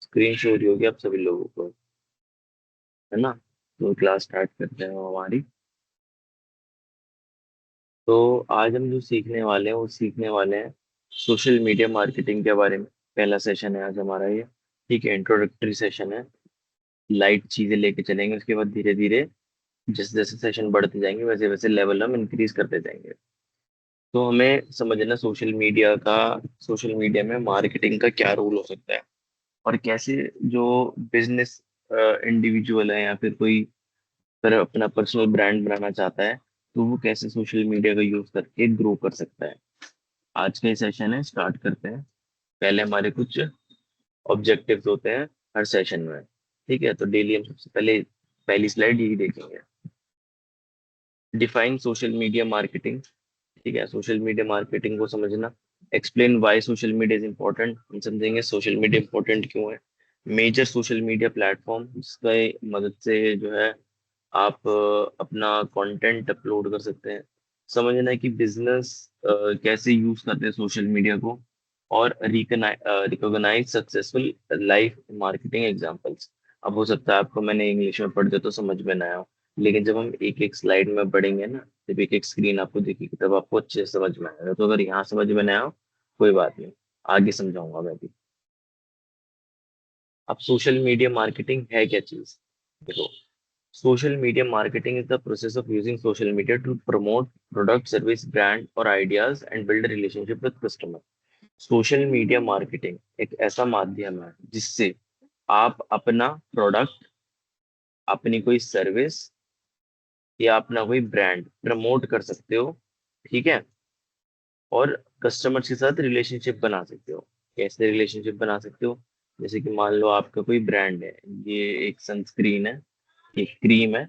Screen show हो रही होगी आप सभी लोगों को, है ना? तो क्लास स्टार्ट करते हैं हमारी। तो आज हम जो सीखने वाले हैं वो सीखने वाले हैं सोशल मीडिया मार्केटिंग के बारे में। पहला सेशन है आज हमारा ये। ठीक है, इंट्रोडक्टरी सेशन है। लाइट चीजें लेके चलेंगे, उसके बाद धीरे धीरे जैसे जैसे सेशन बढ़ते जाएंगे वैसे वैसे लेवल हम इंक्रीज करते जाएंगे। तो हमें समझना सोशल मीडिया में मार्केटिंग का क्या रोल हो सकता है, और कैसे जो बिजनेस इंडिविजुअल है या फिर कोई पर अपना पर्सनल ब्रांड बनाना चाहता है, तो वो कैसे सोशल मीडिया का यूज करके ग्रो कर सकता है। आज का ये सेशन है, स्टार्ट करते हैं। पहले हमारे कुछ ऑब्जेक्टिव्स होते हैं हर सेशन में। ठीक है, तो डेली हम सबसे पहले पहली स्लाइड यही देखेंगे। Define social media marketing. ठीक है, सोशल मीडिया मार्केटिंग को समझना। Explain why social media is important, हम समझेंगे सोशल मीडिया इंपॉर्टेंट क्यों है। मेजर सोशल मीडिया प्लेटफॉर्म, जिसका मदद से जो है आप अपना कंटेंट अपलोड कर सकते हैं। समझना है कि बिजनेस कैसे यूज करते हैं सोशल मीडिया को। और recognise successful life marketing examples. अब हो सकता है आपको मैंने इंग्लिश में पढ़ दिया तो समझ में ना आया हो, लेकिन जब हम एक एक स्लाइड में पढ़ेंगे ना, जब एक एक स्क्रीन आपको दिखेगी तब आपको अच्छे से समझ में आएगा। तो अगर यहाँ समझ में ना आया हो, कोई बात नहीं, आगे समझाऊंगा मैं भी। अब सोशल मीडिया मार्केटिंग है क्या चीज? देखो, social media marketing is the process of using social media to promote product, service, brand or ideas and build a relationship with customer. Social media marketing एक ऐसा माध्यम है जिससे आप अपना प्रोडक्ट, अपनी कोई सर्विस या अपना कोई ब्रांड प्रमोट कर सकते हो। ठीक है, और कस्टमर्स के साथ रिलेशनशिप बना सकते हो। कैसे रिलेशनशिप बना सकते हो? जैसे कि मान लो आपका कोई ब्रांड है, ये एक सनस्क्रीन है, एक क्रीम है।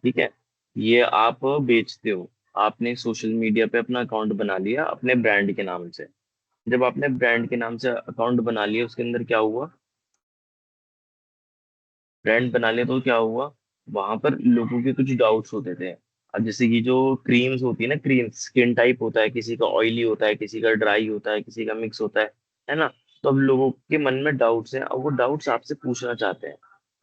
ठीक है, ये आप बेचते हो। आपने सोशल मीडिया पे अपना अकाउंट बना लिया अपने ब्रांड के नाम से। जब आपने ब्रांड के नाम से अकाउंट बना लिया, उसके अंदर क्या हुआ? ब्रांड बना लिया तो क्या हुआ? वहां पर लोगों के कुछ डाउट्स होते थे। अब जैसे कि जो क्रीम्स होती है ना, क्रीम स्किन टाइप होता है, किसी का ऑयली होता है, किसी का ड्राई होता है, किसी का मिक्स होता है ना? तो अब लोगों के मन में डाउट्स हैं, अब वो डाउट्स आपसे पूछना चाहते हैं।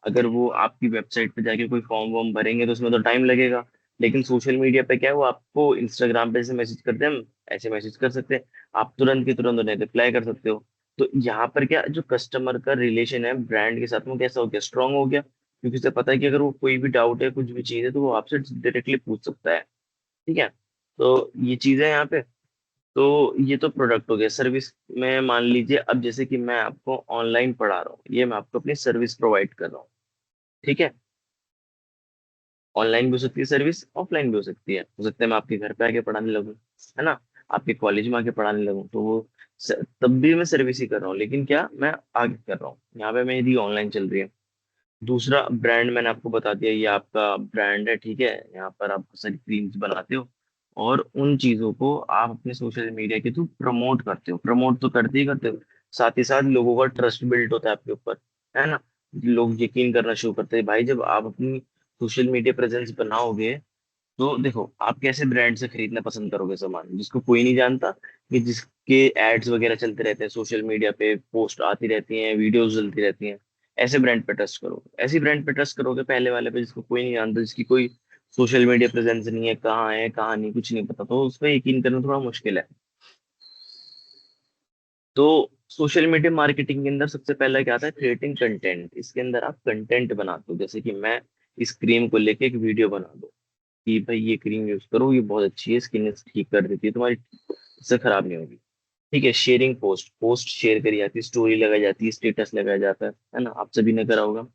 अगर वो आपकी वेबसाइट पे जाके कोई फॉर्म वॉर्म भरेंगे तो उसमें तो टाइम लगेगा। लेकिन सोशल मीडिया पे क्या है, वो आपको इंस्टाग्राम पे ऐसे मैसेज करते हैं, हम ऐसे मैसेज कर सकते हैं, आप तुरंत के तुरंत उन्हें रिप्लाई कर सकते हो। तो यहाँ पर क्या, जो कस्टमर का रिलेशन है ब्रांड के साथ में कैसा हो गया, स्ट्रांग हो गया। क्योंकि उसे पता है कि अगर वो कोई भी डाउट है, कुछ भी चीज है, तो वो आपसे डायरेक्टली पूछ सकता है। ठीक है, तो ये चीज है यहाँ पे। तो ये तो प्रोडक्ट हो गया। सर्विस में मान लीजिए, अब जैसे कि मैं आपको ऑनलाइन पढ़ा रहा हूँ, ये मैं आपको अपनी सर्विस प्रोवाइड कर रहा हूँ। ठीक है, ऑनलाइन भी हो सकती है सर्विस, ऑफलाइन भी हो सकता है मैं आपके घर पे आके पढ़ाने लगूँ, है ना? आपके कॉलेज में आके पढ़ाने लगूँ, तो वो तब भी मैं सर्विस ही कर रहा हूँ, लेकिन क्या मैं आगे कर रहा हूँ, यहाँ पे मेरी ऑनलाइन चल रही है। दूसरा ब्रांड मैंने आपको बता दिया, ये आपका ब्रांड है। ठीक है, यहाँ पर आप सारी क्रीम्स बनाते हो और उन चीजों को आप अपने सोशल मीडिया के थ्रू प्रमोट करते हो। प्रमोट तो करते ही करते हो, साथ ही साथ लोगों का ट्रस्ट बिल्ड होता है आपके ऊपर, है ना? लोग यकीन करना शुरू करते हैं भाई, जब आप अपनी सोशल मीडिया प्रेजेंस बनाओगे। तो देखो, आप कैसे ब्रांड से खरीदना पसंद करोगे सामान जिसको कोई नहीं जानता, कि जिसके एड्स वगैरह चलते रहते हैं सोशल मीडिया पे, पोस्ट आती रहती हैं, वीडियोस चलती रहती हैं। ऐसे ब्रांड पे ट्रस्ट करोगे, ऐसी ब्रांड पे ट्रस्ट करोगे पहले वाले पे, जिसको कोई नहीं जानता, जिसकी कोई सोशल मीडिया प्रेजेंस नहीं है, कहाँ है कहाँ नहीं, कुछ नहीं पता, तो उस पर यकीन करना थोड़ा मुश्किल है। तो सोशल मीडिया मार्केटिंग के अंदर सबसे पहला क्या आता है? Creating content. इसके अंदर आप कंटेंट बनाते हो, जैसे कि मैं इस क्रीम को लेके एक वीडियो बना दूं कि भाई ये क्रीम यूज करो, ये बहुत अच्छी है, स्किन ठीक कर देती है तुम्हारी, इससे खराब नहीं होगी। ठीक है, शेयरिंग पोस्ट, पोस्ट शेयर करी जाती है, स्टोरी लगाई जाती है, स्टेटस लगाया जाता है ना? आप सभी ने करा होगा।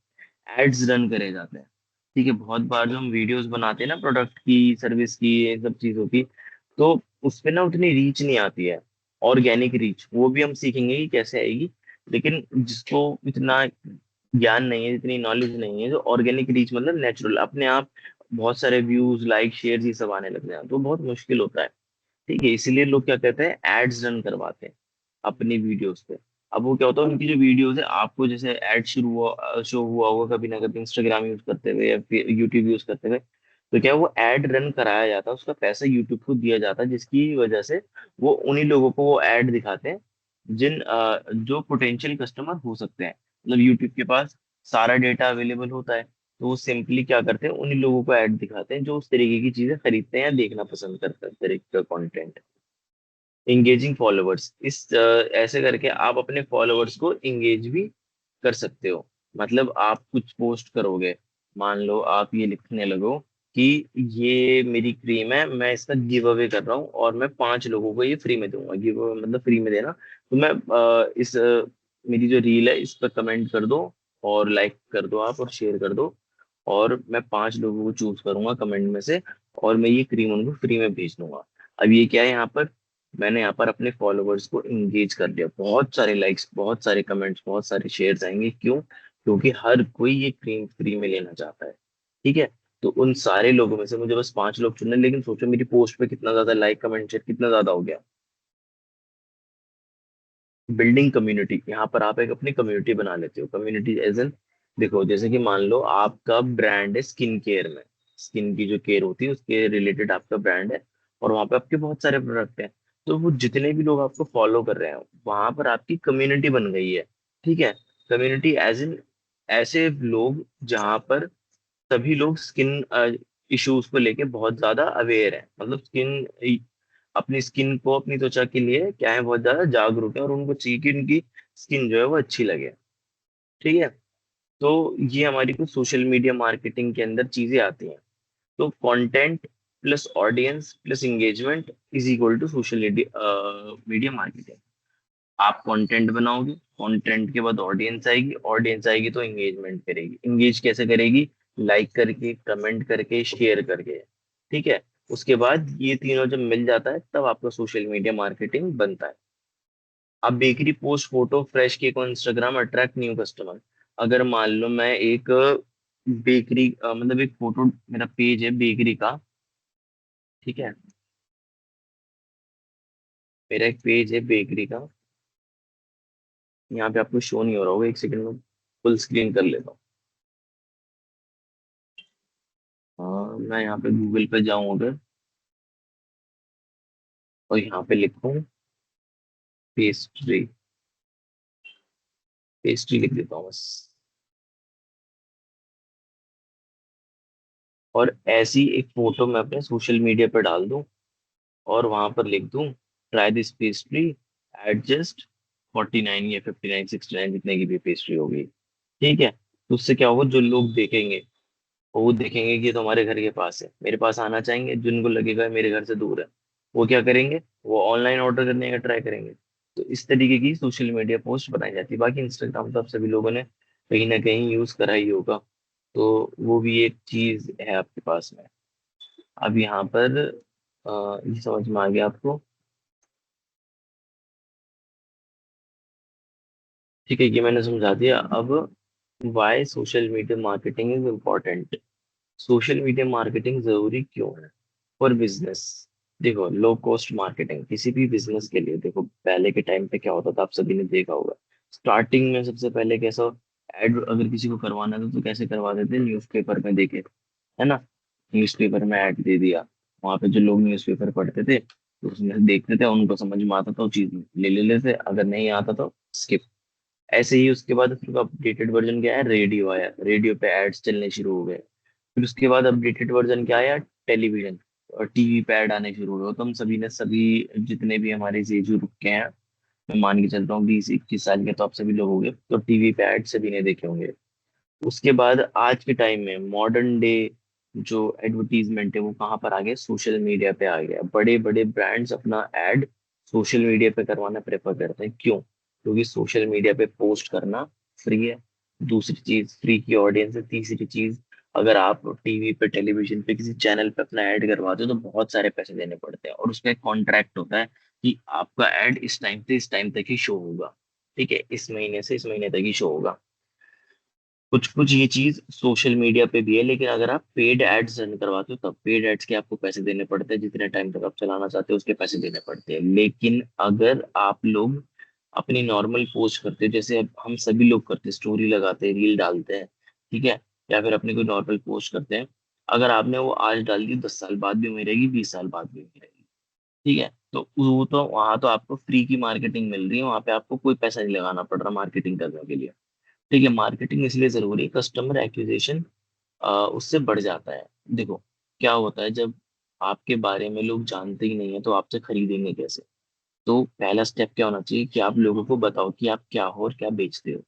एड्स रन करे जाते हैं। ठीक है, बहुत बार जो हम वीडियोस बनाते हैं ना प्रोडक्ट की, सर्विस की, ये सब चीजों की, तो उस पे ना उतनी रीच नहीं आती है। ऑर्गेनिक रीच वो भी हम सीखेंगे कि कैसे आएगी। लेकिन जिसको इतना ज्ञान नहीं है, इतनी नॉलेज नहीं है, जो ऑर्गेनिक रीच मतलब नेचुरल अपने आप बहुत सारे व्यूज, लाइक, शेयर ये सब आने लग जाए, तो बहुत मुश्किल होता है। ठीक है, इसीलिए लोग क्या कहते हैं, एड्स रन करवाते हैं अपनी वीडियोस पे। अब वो क्या होता है, उनकी जो वीडियोस है, आपको जैसे एड शुरू हुआ शो हुआ होगा कभी ना कभी इंस्टाग्राम यूज करते हुए या फिर यूट्यूब यूज करते हुए, तो क्या वो एड रन कराया जाता है, उसका पैसा यूट्यूब को दिया जाता है, जिसकी वजह से वो उन्हीं लोगों को वो एड दिखाते हैं जो पोटेंशियल कस्टमर हो सकते हैं। मतलब यूट्यूब के पास सारा डेटा अवेलेबल होता है, तो वो सिंपली क्या करते हैं, उन्हीं लोगों को ऐड दिखाते हैं जो उस तरीके की चीजें खरीदते हैं या देखना पसंद करते हैं, उस तरीके का कंटेंट। एंगेजिंग फॉलोअर्स, ऐसे करके आप अपने फॉलोअर्स को एंगेज भी कर सकते हो। मतलब आप कुछ पोस्ट करोगे, मान लो आप ये लिखने लगो कि ये मेरी क्रीम है, मैं इसका गिव अवे कर रहा हूँ और मैं 5 लोगों को ये फ्री में दूंगा। गिव अवे मतलब फ्री में देना। तो मैं मेरी जो रील है इस पर कमेंट कर दो और लाइक कर दो आप और शेयर कर दो, और मैं 5 लोगों को चूज करूंगा कमेंट में से, और मैं ये क्रीम उनको फ्री में भेज दूंगा। अब ये क्या है, यहाँ पर मैंने यहाँ पर अपने फॉलोअर्स को इंगेज कर लिया, बहुत सारे लाइक्स, बहुत सारे कमेंट्स, बहुत सारे शेयर्स आएंगे। क्यों? क्योंकि हर कोई ये क्रीम फ्री में लेना चाहता है। ठीक है, तो उन सारे लोगों में से मुझे बस 5 लोग चुनने हैं। लेकिन सोचो मेरी पोस्ट पे कितना ज्यादा लाइक कमेंट शेयर कितना ज्यादा हो गया। बिल्डिंग कम्युनिटी, यहाँ पर आप एक अपनी कम्युनिटी बना लेते हो। कम्युनिटी एज एन, देखो जैसे कि मान लो आपका ब्रांड है स्किन केयर में, स्किन की जो केयर होती है उसके रिलेटेड आपका ब्रांड है, और वहां पे आपके बहुत सारे प्रोडक्ट हैं। तो वो जितने भी लोग आपको फॉलो कर रहे हैं, वहां पर आपकी कम्युनिटी बन गई है। ठीक है, कम्युनिटी एज इन ऐसे लोग जहां पर सभी लोग स्किन इश्यूज को लेके बहुत ज्यादा अवेयर है, मतलब अपनी स्किन को, अपनी त्वचा के लिए क्या है, बहुत ज्यादा जागरूक है, और उनको चाहिए कि उनकी स्किन जो है वो अच्छी लगे। ठीक है, तो ये हमारी कुछ सोशल मीडिया मार्केटिंग के अंदर चीजें आती हैं। तो content plus audience plus engagement is equal to social media marketing. आप कंटेंट बनाओगे, कंटेंट के बाद ऑडियंस आएगी, ऑडियंस आएगी तो एंगेजमेंट करेगी। एंगेज कैसे करेगी? लाइक करके, कमेंट करके, शेयर करके। ठीक है, उसके बाद ये तीनों जब मिल जाता है तब आपका सोशल मीडिया मार्केटिंग बनता है। अब bakery post photo fresh cake on Instagram attract new customer. अगर मान लो मैं एक बेकरी मतलब एक फोटो, मेरा पेज है बेकरी का। ठीक है, मेरा एक पेज है बेकरी का, यहाँ पे आपको शो नहीं हो रहा होगा, एक सेकंड में फुल स्क्रीन कर लेता हूँ। मैं यहाँ पे गूगल पे जाऊँ अगर, और यहाँ पे लिखूँ पेस्ट्री, पेस्ट्री लिख देता हूँ बस। और ऐसी एक फोटो मैं अपने सोशल मीडिया पर डाल दूँ, और वहां पर लिख दूँ try this pastry at just 49 या 59, 69, जितने की भी पेस्ट्री होगी। ठीक है, तो उससे क्या होगा, जो लोग देखेंगे वो देखेंगे कि ये तो हमारे घर के पास है, मेरे पास आना चाहेंगे। जिनको लगेगा मेरे घर से दूर है, वो क्या करेंगे, वो ऑनलाइन ऑर्डर करने का ट्राई करेंगे। तो इस तरीके की सोशल मीडिया पोस्ट बनाई जाती है। बाकी इंस्टाग्राम तो आप सभी लोगों ने कहीं ना कहीं यूज करा ही होगा, तो वो भी एक चीज है आपके पास में। अब यहाँ पर ये समझ में आ गया आपको? ठीक है, ये मैंने समझा दिया। अब why social media marketing is important. Social media marketing जरूरी क्यों है फॉर बिजनेस? देखो, लो कॉस्ट मार्केटिंग किसी भी बिजनेस के लिए, देखो पहले के टाइम पे क्या होता था, आप सभी ने देखा होगा। स्टार्टिंग में सबसे पहले कैसा, एड अगर किसी को करवाना था तो कैसे करवा देते, न्यूज़पेपर में देके, है ना। न्यूज़पेपर में ऐड दे दिया, वहां पे जो लोग न्यूज़पेपर पढ़ते थे तो उसमें से देखते थे, उनको समझ में आता था वो चीज ले लेते, अगर नहीं आता तो स्किप। ऐसे ही उसके बाद फिर अपडेटेड वर्जन क्या है, रेडियो आया, रेडियो पे एड्स चलने शुरू हो गए। फिर उसके बाद अपडेटेड वर्जन क्या आया, टेलीविजन और टीवी पे ऐड आने शुरू हुए। तो हम सभी ने, सभी जितने भी हमारे इस एज ग्रुप के हैं, मैं मान के चलता हूँ 20-21 साल के, तो आप सभी लोग होंगे तो टीवी पे ऐड सभी ने देखे होंगे। उसके बाद आज के टाइम में मॉडर्न डे जो एडवर्टीजमेंट है वो कहाँ पर आ गया, सोशल मीडिया पे आ गया। बड़े बड़े ब्रांड्स अपना एड सोशल मीडिया पे करवाना प्रेफर करते हैं। क्यों? क्योंकि सोशल मीडिया पे पोस्ट करना फ्री है। दूसरी चीज, फ्री की ऑडियंस है। तीसरी चीज, अगर आप टीवी पे, टेलीविजन पे, किसी चैनल पे अपना ऐड करवाते हो तो बहुत सारे पैसे देने पड़ते हैं, और उसका एक कॉन्ट्रैक्ट होता है कि आपका ऐड इस टाइम से इस टाइम तक ही शो होगा। ठीक है, इस महीने से इस महीने तक ही शो होगा। कुछ कुछ ये चीज सोशल मीडिया पे भी है, लेकिन अगर आप पेड एड्स रन करवाते हो तब पेड एड्स के आपको पैसे देने पड़ते हैं, जितने टाइम तक आप चलाना चाहते हो उसके पैसे देने पड़ते हैं। लेकिन अगर आप लोग अपनी नॉर्मल पोस्ट करते हो, जैसे अब हम सभी लोग करते हैं, स्टोरी लगाते हैं, रील डालते हैं, ठीक है, या फिर अपनी कोई नॉर्मल पोस्ट करते हैं, अगर आपने वो आज डाल दी 10 साल बाद भी वहीं रहेगी, 20 साल बाद भी वहीं रहेगी। ठीक है, तो वो तो वहां तो आपको फ्री की मार्केटिंग मिल रही है, वहां पे आपको कोई पैसा नहीं लगाना पड़ रहा मार्केटिंग करने के लिए। ठीक है, मार्केटिंग इसलिए जरूरी है, कस्टमर एक्विजिशन उससे बढ़ जाता है। देखो क्या होता है, जब आपके बारे में लोग जानते ही नहीं है तो आपसे खरीदेंगे कैसे? तो पहला स्टेप क्या होना चाहिए कि आप लोगों को बताओ कि आप क्या हो और क्या बेचते हो,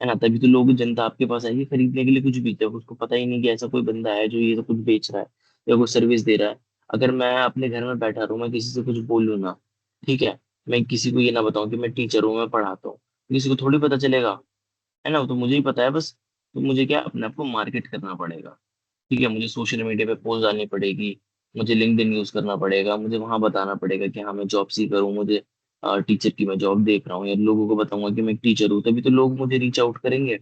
है ना? तभी तो लोग, जनता आपके पास आएगी खरीदने के लिए कुछ भी। जब उसको पता ही नहीं कि ऐसा कोई बंदा है जो ये सब कुछ बेच रहा है या कोई सर्विस दे रहा है। अगर मैं अपने घर में बैठा रहूं, मैं किसी से कुछ बोलूँ ना, ठीक है, मैं किसी को ये ना बताऊं कि मैं टीचर हूँ, मैं पढ़ाता हूँ, किसी को थोड़ी पता चलेगा, है ना? तो मुझे ही पता है बस। तो मुझे क्या, अपने आप को मार्केट करना पड़ेगा। ठीक है, मुझे सोशल मीडिया पे पोस्ट डालनी पड़ेगी, मुझे लिंक्डइन यूज करना पड़ेगा, मुझे वहां बताना पड़ेगा कि हाँ मैं जॉब सीकर हूँ, मुझे टीचर की मैं जॉब देख रहा हूँ, या लोगों को बताऊंगा कि मैं एक टीचर हूँ, तभी तो लोग मुझे रीच आउट करेंगे।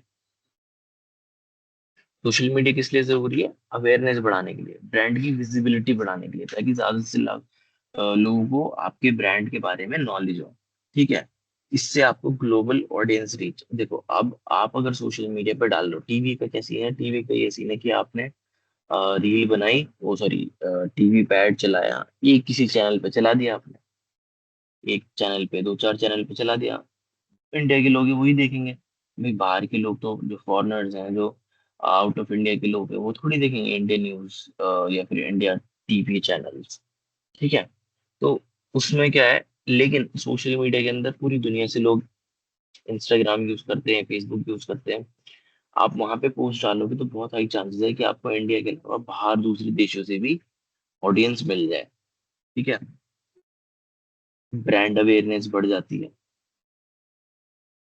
सोशल मीडिया किस लिए जरूरी है? अवेयरनेस बढ़ाने के लिए, ब्रांड की विजिबिलिटी बढ़ाने के लिए, ताकि ज्यादा से लोगों को आपके ब्रांड के बारे में नॉलेज हो। ठीक है, इससे आपको ग्लोबल ऑडियंस रीच। देखो अब आप अगर सोशल मीडिया पर डाल लो, टीवी का क्या सीन है, टीवी का ये सीन है कि आपने रील बनाई, वो सॉरी, टीवी पे ऐड चलाया, ये किसी चैनल पे चला दिया आपने, एक चैनल पे, दो चार चैनल पे चला दिया, इंडिया के लोग हैं वही देखेंगे। भाई बाहर के लोग तो, जो फॉरेनर्स हैं, जो आउट ऑफ इंडिया के लोग हैं, वो थोड़ी देखेंगे इंडियन न्यूज या फिर इंडिया टीवी चैनल्स। ठीक है, तो उसमें क्या है, लेकिन सोशल मीडिया के अंदर पूरी दुनिया से लोग इंस्टाग्राम यूज करते हैं, फेसबुक यूज करते हैं। आप वहां पे पोस्ट डालोगे तो बहुत हाई चांसेस है कि आपको इंडिया के अलावा बाहर दूसरे देशों से भी ऑडियंस मिल जाए। ठीक है, ब्रांड अवेयरनेस बढ़ जाती है,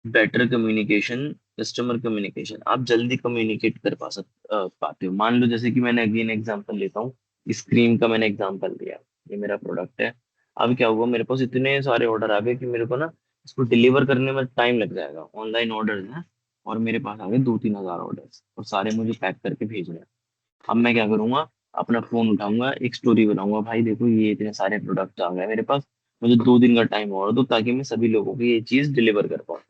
बेटर कम्युनिकेशन, कस्टमर कम्युनिकेशन, आप जल्दी कम्युनिकेट कर पाते हो। मान लो जैसे कि मैंने अगेन एग्जांपल लेता हूँ, इस क्रीम का मैंने एग्जांपल लिया, ये मेरा प्रोडक्ट है। अब क्या हुआ, मेरे पास इतने सारे ऑर्डर आ गए कि मेरे को ना इसको डिलीवर करने में टाइम लग जाएगा, ऑनलाइन ऑर्डर है, और मेरे पास आ गए 2-3 हजार ऑर्डर, और सारे मुझे पैक करके भेजने हैं। अब मैं क्या करूंगा, अपना फोन उठाऊंगा, एक स्टोरी बनाऊंगा, भाई देखो ये इतने सारे प्रोडक्ट आ गए मेरे पास, मुझे 2 दिन का टाइम और दो, ताकि मैं सभी लोगों को ये चीज डिलीवर कर पाऊँ।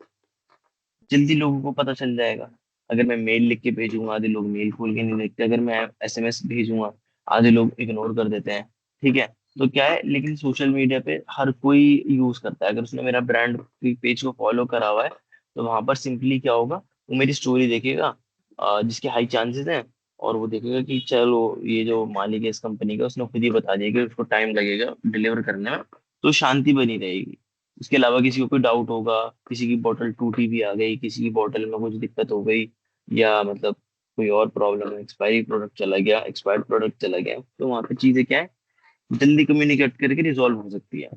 जल्दी लोगों को पता चल जाएगा। अगर मैं मेल लिख के भेजूंगा, आधे लोग मेल खोल के नहीं देखते, अगर मैं एसएमएस भेजूंगा, आधे लोग इग्नोर कर देते हैं। ठीक है, तो क्या है, लेकिन सोशल मीडिया पे हर कोई यूज करता है। अगर उसने मेरा ब्रांड पेज को फॉलो करा हुआ है, तो वहां पर सिंपली क्या होगा, वो मेरी स्टोरी देखेगा, जिसके हाई चांसेस हैं, और वो देखेगा कि चलो ये जो मालिक है इस कंपनी का, उसने खुद ही बता दिया कि उसको टाइम लगेगा डिलीवर करने में, तो शांति बनी रहेगी। उसके अलावा किसी को कोई डाउट होगा, किसी की बोतल टूटी भी आ गई, किसी की बोतल में कुछ दिक्कत हो गई, या मतलब कोई और प्रॉब्लम है, एक्सपायरी प्रोडक्ट चला गया, एक्सपायर्ड प्रोडक्ट चला गया, तो वहां पे चीजें क्या है, जल्दी कम्युनिकेट करके रिजॉल्व हो सकती है।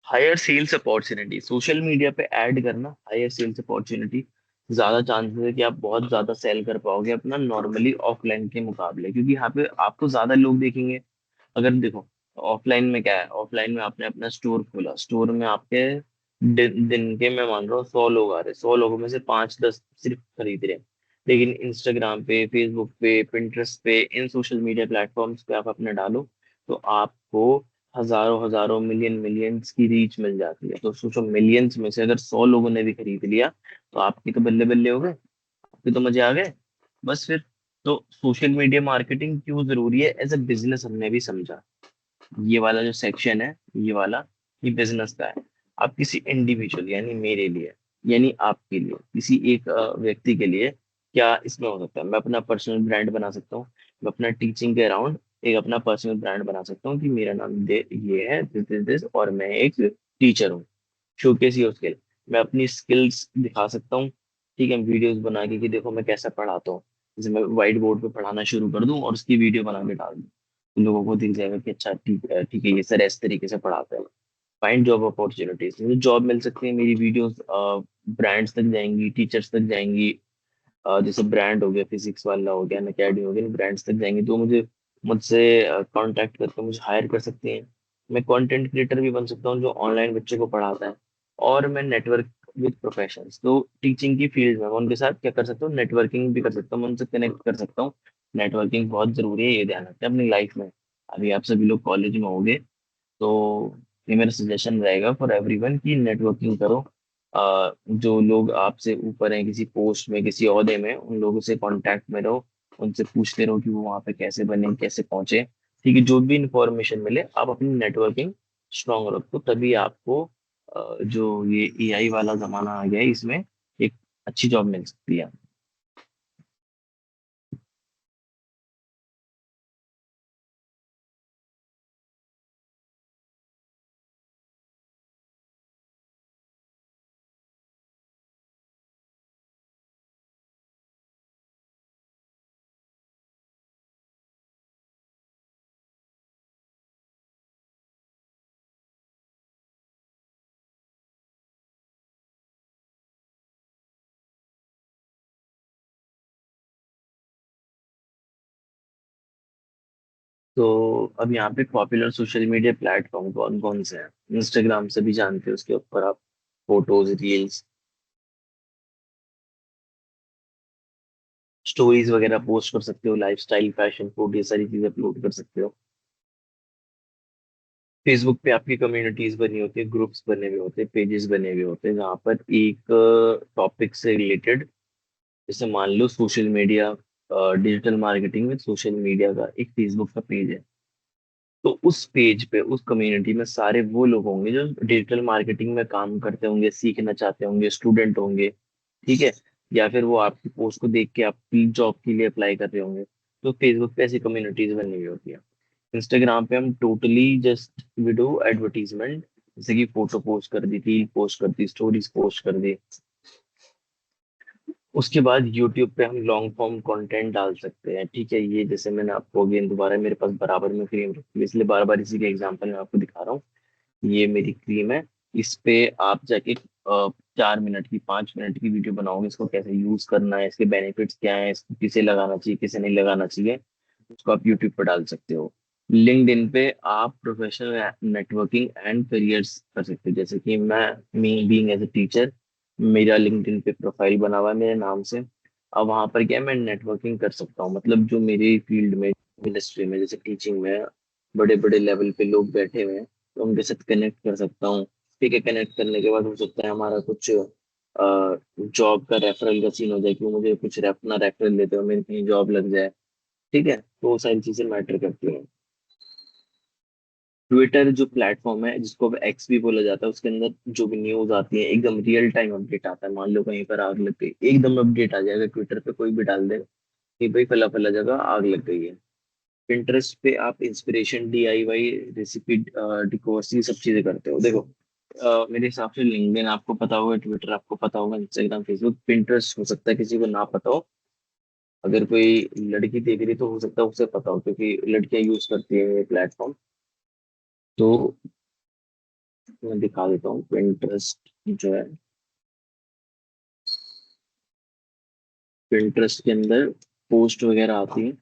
Higher sales opportunity, social media पे ऐड करना, हायर सेल्स अपॉर्चुनिटी, ज्यादा चांसेस है कि आप बहुत ज्यादा सेल कर पाओगे अपना नॉर्मली ऑफलाइन के मुकाबले, क्योंकि यहाँ पे आपको ज्यादा लोग देखेंगे। अगर देखो, ऑफलाइन में क्या है, ऑफलाइन में आपने अपना स्टोर खोला, स्टोर में आपके दिन के, मैं मान रहा हूँ 100 लोग आ रहे, 100 लोगों में से 5-10 सिर्फ खरीद रहे हैं। लेकिन इंस्टाग्राम पे, फेसबुक पे, पिंटरेस्ट पे, इन सोशल मीडिया प्लेटफॉर्म्स पे आप अपने डालो, तो आपको हजारों हजारों, मिलियन मिलियंस की रीच मिल जाती है। तो सोचो, मिलियंस में से अगर 100 लोगों ने भी खरीद लिया, तो आपकी तो बल्ले बल्ले हो गए, आपके तो मजे आ गए। बस फिर, तो सोशल मीडिया मार्केटिंग क्यों जरूरी है एज अ बिजनेस, हमने भी समझा। ये वाला जो सेक्शन है, ये वाला, ये बिजनेस का है। आप किसी इंडिविजुअल, यानी मेरे लिए, यानी आपके लिए, किसी एक व्यक्ति के लिए क्या इसमें हो सकता है, मैं अपना पर्सनल ब्रांड बना सकता हूँ। मैं अपना टीचिंग के अराउंड एक अपना पर्सनल ब्रांड बना सकता हूँ कि मेरा नाम ये है, दिस और मैं एक टीचर हूँ। शोकेस योर स्किल, मैं अपनी स्किल्स दिखा सकता हूँ। ठीक है, वीडियोस बना के कि देखो मैं कैसा पढ़ाता हूँ, जैसे मैं व्हाइट बोर्ड पे पढ़ाना शुरू कर दूं और उसकी वीडियो बना के डाल दूं, तो लोगों को दिख जाएगा कि अच्छा ठीक है, ये सर इस तरीके से पढ़ाता है। फाइंड जॉब अपॉर्चुनिटीज, मुझे जॉब मिल सकती है, मेरी वीडियोस ब्रांड्स तक जाएंगी, टीचर्स तक जाएंगी। जैसे ब्रांड हो गया, फिजिक्स वाला हो गया, अकेडमी हो गया, ब्रांड्स तक जाएंगी, तो मुझे मुझसे कांटेक्ट करके मुझे हायर कर सकते हैं। मैं कंटेंट क्रिएटर भी बन सकता हूँ जो ऑनलाइन बच्चे को पढ़ाता है। और मैं नेटवर्क विद प्रोफेशंस, तो टीचिंग की फील्ड में मैं उनके साथ क्या कर सकता हूँ, नेटवर्किंग भी कर सकता हूँ, मैं उनसे कनेक्ट कर सकता हूँ। नेटवर्किंग बहुत जरूरी है, ये ध्यान रखते हैं अपनी लाइफ में। अभी आप सभी लोग कॉलेज में होंगे, तो ये मेरा सजेशन रहेगा फॉर एवरीवन कि नेटवर्किंग करो। जो लोग आपसे ऊपर हैं, किसी पोस्ट में, किसी ओहदे में, उन लोगों से कांटेक्ट में रहो, उनसे पूछते रहो कि वो वहाँ पे कैसे बने, कैसे पहुंचे। ठीक है, जो भी इंफॉर्मेशन मिले, आप अपनी नेटवर्किंग स्ट्रांग रखो, तभी आपको जो ये एआई वाला जमाना आ गया है, इसमें एक अच्छी जॉब मिल सकती है। तो अब यहाँ पे पॉपुलर सोशल मीडिया प्लेटफॉर्म कौन कौन से हैं? इंस्टाग्राम से भी जानते हो, उसके ऊपर आप फोटोज, रील्स, स्टोरीज वगैरह पोस्ट कर सकते हो, लाइफस्टाइल, फैशन, फूड, ये सारी चीजें अपलोड कर सकते हो। फेसबुक पे आपकी कम्युनिटीज बनी होती है, ग्रुप्स बने हुए होते हैं, पेजेस बने हुए होते हैं, जहाँ पर एक टॉपिक से रिलेटेड, जैसे मान लो सोशल मीडिया, डिजिटल मार्केटिंग में सोशल मीडिया का एक फेसबुक का पेज है। तो उस पेज पे, उस कम्युनिटी में सारे वो लोग होंगे जो डिजिटल मार्केटिंग में काम करते होंगे, सीखना चाहते होंगे, स्टूडेंट होंगे, ठीक है, या फिर वो आपकी पोस्ट को देख के आपकी जॉब के लिए अप्लाई कर रहे होंगे। तो फेसबुक पे ऐसी कम्युनिटीज बनी हुई होती है। इंस्टाग्राम पे हम totally just we do advertisement, जैसे कि फोटो पोस्ट कर दी, रील पोस्ट कर दी, स्टोरीज पोस्ट कर दी। उसके बाद यूट्यूब पे हम लॉन्ग फॉर्म कंटेंट डाल सकते हैं, ठीक है। ये जैसे मैंने आपको अगेन दोबारा, मेरे पास बराबर में क्रीम रखी है, इसलिए बार बार इसी के एग्जांपल मैं आपको दिखा रहा हूँ। ये मेरी क्रीम है। इस पे आप जाके 4 मिनट की, 5 मिनट की वीडियो बनाओगे, इसको कैसे यूज करना है, इसके बेनिफिट्स क्या है, इसको किसे लगाना चाहिए, किसे नहीं लगाना चाहिए, उसको आप यूट्यूब पर डाल सकते हो। लिंक्डइन पे आप प्रोफेशनल नेटवर्किंग एंड करियर्स कर सकते हो, जैसे कि मैं, me being as a teacher, मेरा लिंक्डइन पे प्रोफाइल बना हुआ है मेरे नाम से। अब वहां पर क्या है, मैं नेटवर्किंग कर सकता हूँ, मतलब जो मेरे फील्ड में, इंडस्ट्री में, जैसे टीचिंग में बड़े बड़े लेवल पे लोग बैठे हुए हैं, तो उनके साथ कनेक्ट कर सकता हूँ। ठीक है, कनेक्ट करने के बाद हो सकता है हमारा कुछ जॉब का रेफरल का सीन हो जाए, कि वो मुझे कुछ अपना रेफरल देते हो, मेरी कहीं जॉब लग जाए। ठीक है, तो वो सारी चीजें मैटर करती हैं। ट्विटर जो प्लेटफॉर्म है, जिसको अब एक्स भी बोला जाता है, उसके अंदर जो भी न्यूज आती है एकदम रियल टाइम अपडेट आता है। मान लो कहीं पर आग लग गई, एकदम अपडेट आ जाएगा, ट्विटर पे कोई भी डाल देगा कि भाई फला फला जगह आग लग गई है। पिंटरेस्ट पे आप इंस्पिरेशन, डीआईवाई, रेसिपी, डिकोर्स, ये सब चीजें करते हो। देखो, मेरे हिसाब से लिंक्डइन आपको पता होगा, ट्विटर आपको पता होगा, इंस्टाग्राम, फेसबुक, पिंटरेस्ट हो सकता है किसी को ना पता हो। अगर कोई लड़की देख रही तो हो सकता है उसे पता हो, क्योंकि लड़कियां यूज करती है ये प्लेटफॉर्म। तो मैं दिखा देता हूँ पिंटरेस्ट जो है। पिंटरेस्ट के अंदर पोस्ट वगैरह आती है।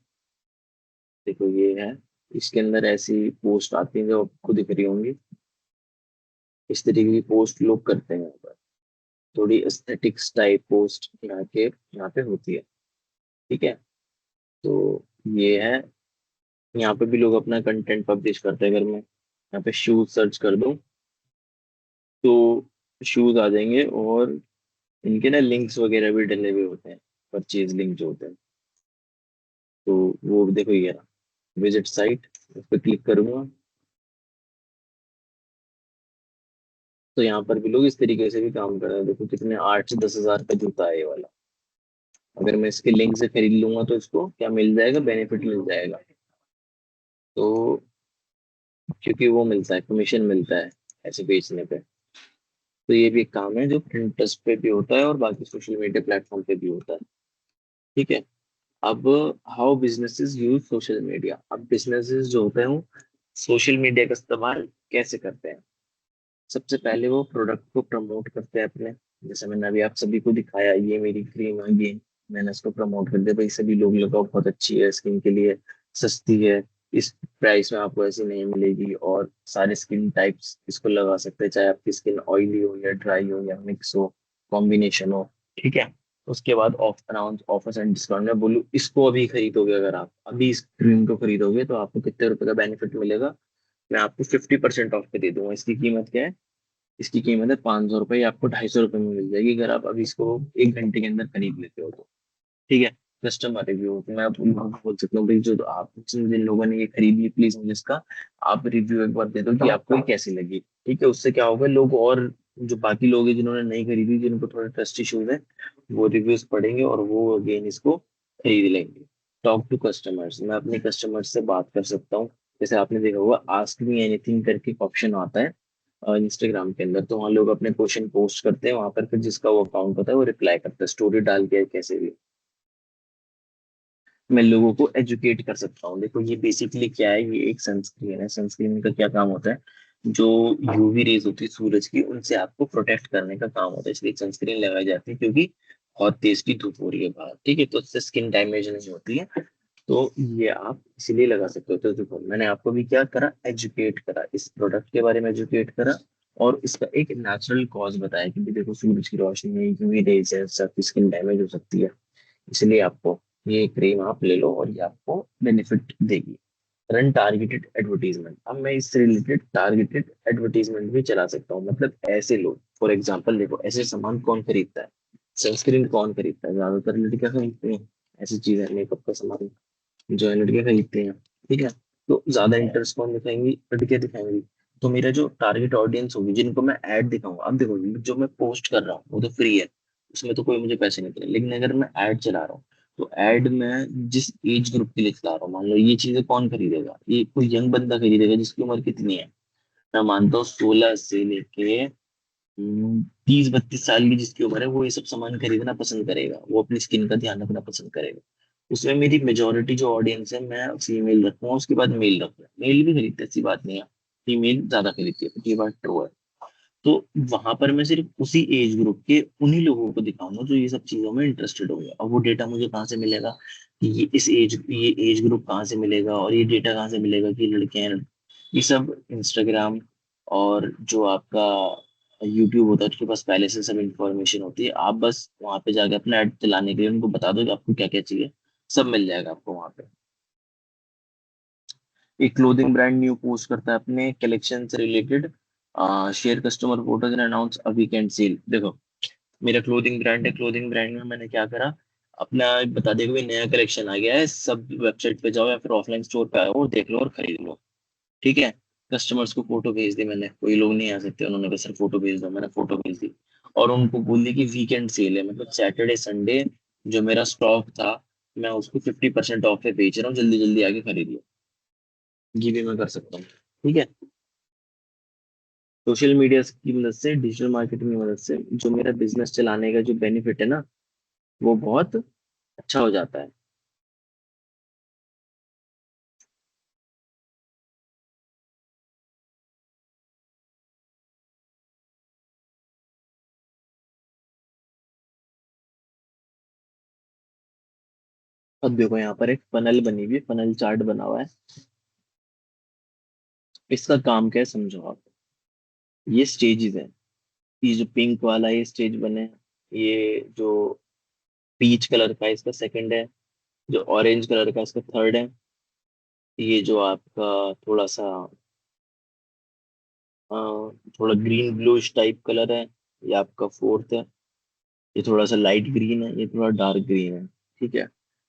देखो ये है, इसके अंदर ऐसी पोस्ट आती है जो आपको दिख रही होंगी। इस तरीके की पोस्ट लोग करते हैं यहाँ पर। थोड़ी एस्थेटिक्स टाइप पोस्ट यहाँ पे होती है। ठीक है, तो ये है। यहाँ पे भी लोग अपना कंटेंट पब्लिश करते हैं। अगर मैं यहाँ पे शूज सर्च कर दूं, तो शूज आ जाएंगे, और इनके ना लिंक्स वगैरह भी डले हुए होते हैं, परचेज लिंक जो होते हैं। तो वो देखो, ये रहा विजिट साइट, उस पर क्लिक करूंगा, तो यहाँ पर भी लोग इस तरीके से भी काम कर रहे हैं। देखो कितने, 8 से 10 हजार का जूता है ये वाला। अगर मैं इसके लिंक से खरीद लूंगा तो इसको क्या मिल जाएगा, बेनिफिट मिल जाएगा। तो क्योंकि वो मिलता है, कमीशन मिलता है ऐसे बेचने पे। तो ये भी एक काम है जो Pinterest पे भी होता है और बाकी सोशल मीडिया प्लेटफॉर्म पे भी होता है। ठीक है। अब how businesses use social media. अब बिजनेसेस जो होते हैं वो सोशल मीडिया का इस्तेमाल कैसे करते हैं? सबसे पहले वो प्रोडक्ट को प्रमोट करते हैं अपने। जैसे मैंने अभी आप सभी को दिखाया, ये मेरी क्रीम है, ये मैंने इसको प्रमोट कर दिया, भाई सभी लोग लगाओ, बहुत अच्छी है, स्किन के लिए सस्ती है, इस प्राइस में आपको ऐसी नहीं मिलेगी, और सारे स्किन टाइप्स इसको लगा सकते हैं, चाहे आपकी स्किन ऑयली हो या ड्राई हो या मिक्स हो, कॉम्बिनेशन हो। ठीक है। उसके बाद of announce offers and discount, में बोलूँ इसको अभी खरीदोगे, अगर आप अभी इस क्रीम को खरीदोगे तो आपको कितने रुपए का बेनिफिट मिलेगा। मैं आपको 50% ऑफ पे दे दूंगा। इसकी कीमत क्या है? इसकी कीमत है 500 रुपये, आपको 250 रुपये में मिल जाएगी, अगर आप अभी इसको 1 घंटे के अंदर खरीद लेते हो तो। ठीक है। कस्टमर रिव्यू, तो मैं आप उन लोगों को बोल सकता हूँ भाई, जो आप जिन जिन लोगों ने ये खरीदी, प्लीज मुझे इसका आप रिव्यू एक बार दे दो कि आपको ये कैसी लगी। ठीक है, उससे क्या होगा, लोग और जो बाकी लोग हैं जिन्होंने नहीं खरीदी, जिनको थोड़ा ट्रस्ट इश्यूज है, वो रिव्यूज पढ़ेंगे और वो अगेन इसको खरीद लेंगे। टॉक टू कस्टमर्स, मैं अपने कस्टमर्स से बात कर सकता हूँ। जैसे आपने देखा होगा आस्क मी एनीथिंग करके एक ऑप्शन आता है इंस्टाग्राम के अंदर, तो वहाँ लोग अपने क्वेश्चन पोस्ट करते हैं, वहां पर फिर जिसका वो अकाउंट होता है वो रिप्लाई करता है, स्टोरी डाल के कैसे भी। मैं लोगों को एजुकेट कर सकता हूँ। देखो ये बेसिकली क्या है, ये एक सनस्क्रीन है। सनस्क्रीन का क्या काम होता है, जो यूवी रेज होती है सूरज की, उनसे आपको प्रोटेक्ट करने का काम होता है, इसलिए सनस्क्रीन लगाई जाती है, क्योंकि बहुत तेज की धूप हो रही है बाहर, ठीक है, तो उससे स्किन डैमेज नहीं होती है। तो ये आप इसीलिए लगा सकते हो। तो देखो मैंने आपको भी क्या करा, एजुकेट करा, इस प्रोडक्ट के बारे में एजुकेट करा, और इसका एक नेचुरल कॉज बताया कि भी देखो सूरज की रोशनी में यूवी रेज है, सबकी स्किन डैमेज हो सकती है, इसलिए आपको ये क्रीम आप ले लो और ये आपको बेनिफिट देगी। रन टारगेटेड एडवर्टीजमेंट, अब मैं इससे रिलेटेड टारगेटेड एडवर्टीजमेंट भी चला सकता हूँ। मतलब ऐसे लोग, फॉर एग्जांपल देखो ऐसे सामान कौन खरीदता है, सनस्क्रीन कौन खरीदता है, ज्यादातर लड़कियां खरीदती हैं। ऐसी चीजें मेकअप का सामान जो है लड़कियां खरीदती हैं, ठीक है। तो ज्यादा इंटरेस्ट कौन दिखाएंगी, लड़कियां दिखाएंगी। तो मेरा जो टारगेट ऑडियंस होगी, जिनको मैं ऐड दिखाऊंगा, अब देखो जो मैं पोस्ट कर रहा हूँ वो तो फ्री है, उसमें तो कोई मुझे पैसे नहीं दे रहे, लेकिन अगर मैं ऐड चला रहा हूँ, तो ऐड में जिस एज ग्रुप के लिए चला रहा हूँ, मान लो ये चीजें कौन खरीदेगा, ये कोई यंग बंदा खरीदेगा जिसकी उम्र कितनी है, मैं मानता हूँ 16 से लेके 30-32 साल की जिसकी उम्र है, वो ये सब सामान खरीदना पसंद करेगा, वो अपनी स्किन का ध्यान रखना पसंद करेगा। उसमें मेरी मेजोरिटी जो ऑडियंस है, मैं फीमेल रखूंगा, उसके बाद मेल रखूंगा, मेल भी खरीदते हैं, ऐसी बात नहीं है, फीमेल ज्यादा खरीदती है, ये बात ट्रू है। तो वहां पर मैं सिर्फ उसी एज ग्रुप के उन्हीं लोगों को दिखाऊंगा जो ये सब चीजों में इंटरेस्टेड होंगे। अब वो डेटा मुझे कहाँ से मिलेगा कि ये एज ग्रुप कहाँ से मिलेगा, और ये डेटा कहाँ से मिलेगा कि लड़के हैं, ये सब इंस्टाग्राम और जो आपका यूट्यूब होता है उसके पास पहले से सब इंफॉर्मेशन होती है। आप बस वहां पे जाके अपना ऐड चलाने के लिए उनको बता दो कि आपको क्या क्या चाहिए, सब मिल जाएगा आपको वहां पे। एक क्लोथिंग ब्रांड न्यू पोस्ट करता है अपने कलेक्शन से related, share customer photos and announce a weekend sale. देखो मेरा क्लोथिंग ब्रांड है, क्लोथिंग ब्रांड में मैंने क्या करा, अपना बता देगा भाई नया कलेक्शन आ गया है, सब वेबसाइट पे जाओ या फिर ऑफलाइन स्टोर पे आओ, देख लो और खरीद लो, ठीक है। कस्टमर्स को फोटो भेज दी मैंने, कोई लोग नहीं आ सकते, उन्होंने कहा सर फोटो भेज दो, मैंने फोटो भेज दी। और उनको बोल दी कि वीकेंड सेल है, मतलब सैटरडे संडे जो मेरा स्टॉक था, मैं उसको 50% ऑफ पे बेच रहा हूँ, जल्दी जल्दी आके खरीद लो। ये भी मैं कर सकता हूँ, ठीक है। सोशल मीडिया की मदद से, डिजिटल मार्केटिंग की मदद से जो मेरा बिजनेस चलाने का जो बेनिफिट है ना, वो बहुत अच्छा हो जाता है। अब देखो यहाँ पर एक फनल बनी हुई है, फनल चार्ट बना हुआ है, इसका काम क्या है समझो आप। ये स्टेजेस है, ये जो पिंक वाला ये स्टेज बने हैं, ये जो पीच कलर का है इसका सेकंड है, जो ऑरेंज कलर का इसका थर्ड है, ये जो आपका थोड़ा सा अ, थोड़ा ग्रीन ब्लूइश टाइप कलर है, ये आपका फोर्थ है, ये थोड़ा सा लाइट ग्रीन है, ये थोड़ा डार्क ग्रीन है, ठीक है।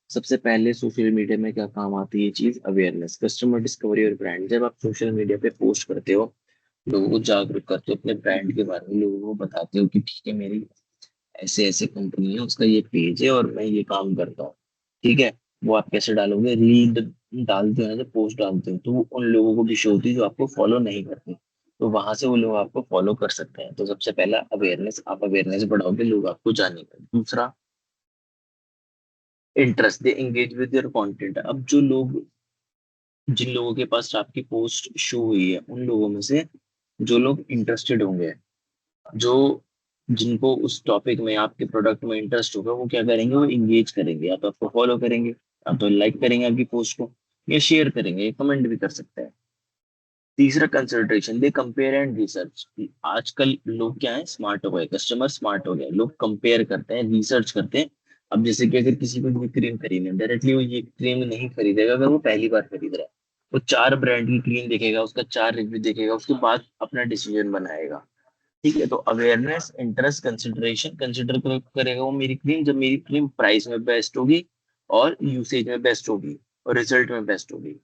सबसे पहले सोशल मीडिया में क्या काम आती है ये चीज, अवेयरनेस, कस्टमर डिस्कवरी और ब्रांड। जब आप सोशल मीडिया पे पोस्ट करते हो, लोगों को जागरूक करते हो अपने ब्रांड के बारे में, लोगों को बताते हो कि ठीक है मेरी ऐसे ऐसे कंपनी है, उसका ये पेज है और मैं ये काम करता हूँ, ठीक है। वो आप कैसे डालोगे, रील डालते हो ना, जब पोस्ट डालते हो तो वो उन लोगों को भी शो होती है जो आपको फॉलो नहीं करते, तो वहां से वो लोग आपको फॉलो कर सकते हैं। तो सबसे पहला अवेयरनेस, आप अवेयरनेस बढ़ाओगे, लोग आपको जानेंगे। दूसरा interest, they engage with your content. अब जो लोग, जिन लोगों के पास आपकी पोस्ट शो हुई है, उन लोगों में से जो लोग इंटरेस्टेड होंगे, जो जिनको उस टॉपिक में आपके प्रोडक्ट में इंटरेस्ट होगा, वो क्या करेंगे, वो इंगेज करेंगे, या तो आपको फॉलो करेंगे, या तो लाइक करेंगे आपकी पोस्ट को, या शेयर करेंगे, या कमेंट भी कर सकते हैं। तीसरा consideration, they compare and research. आजकल लोग क्या है, स्मार्ट हो गए, कस्टमर स्मार्ट हो गए, लोग कंपेयर करते हैं, रिसर्च करते हैं। अब जैसे कि अगर किसी को ये क्रीम खरीदनी है, डायरेक्टली वो ये क्रीम नहीं खरीदेगा अगर वो पहली बार खरीद रहा है, वो 4 ब्रांड की क्रीम देखेगा, उसका 4 रिव्यू देखेगा, उसके बाद अपना डिसीजन बनाएगा, ठीक है। तो अवेयरनेस, इंटरेस्ट, कंसिडरेशन, कंसिडर करेगा वो मेरी क्रीम जब मेरी क्रीम प्राइस में बेस्ट होगी, और यूसेज में बेस्ट होगी, और रिजल्ट में बेस्ट होगी।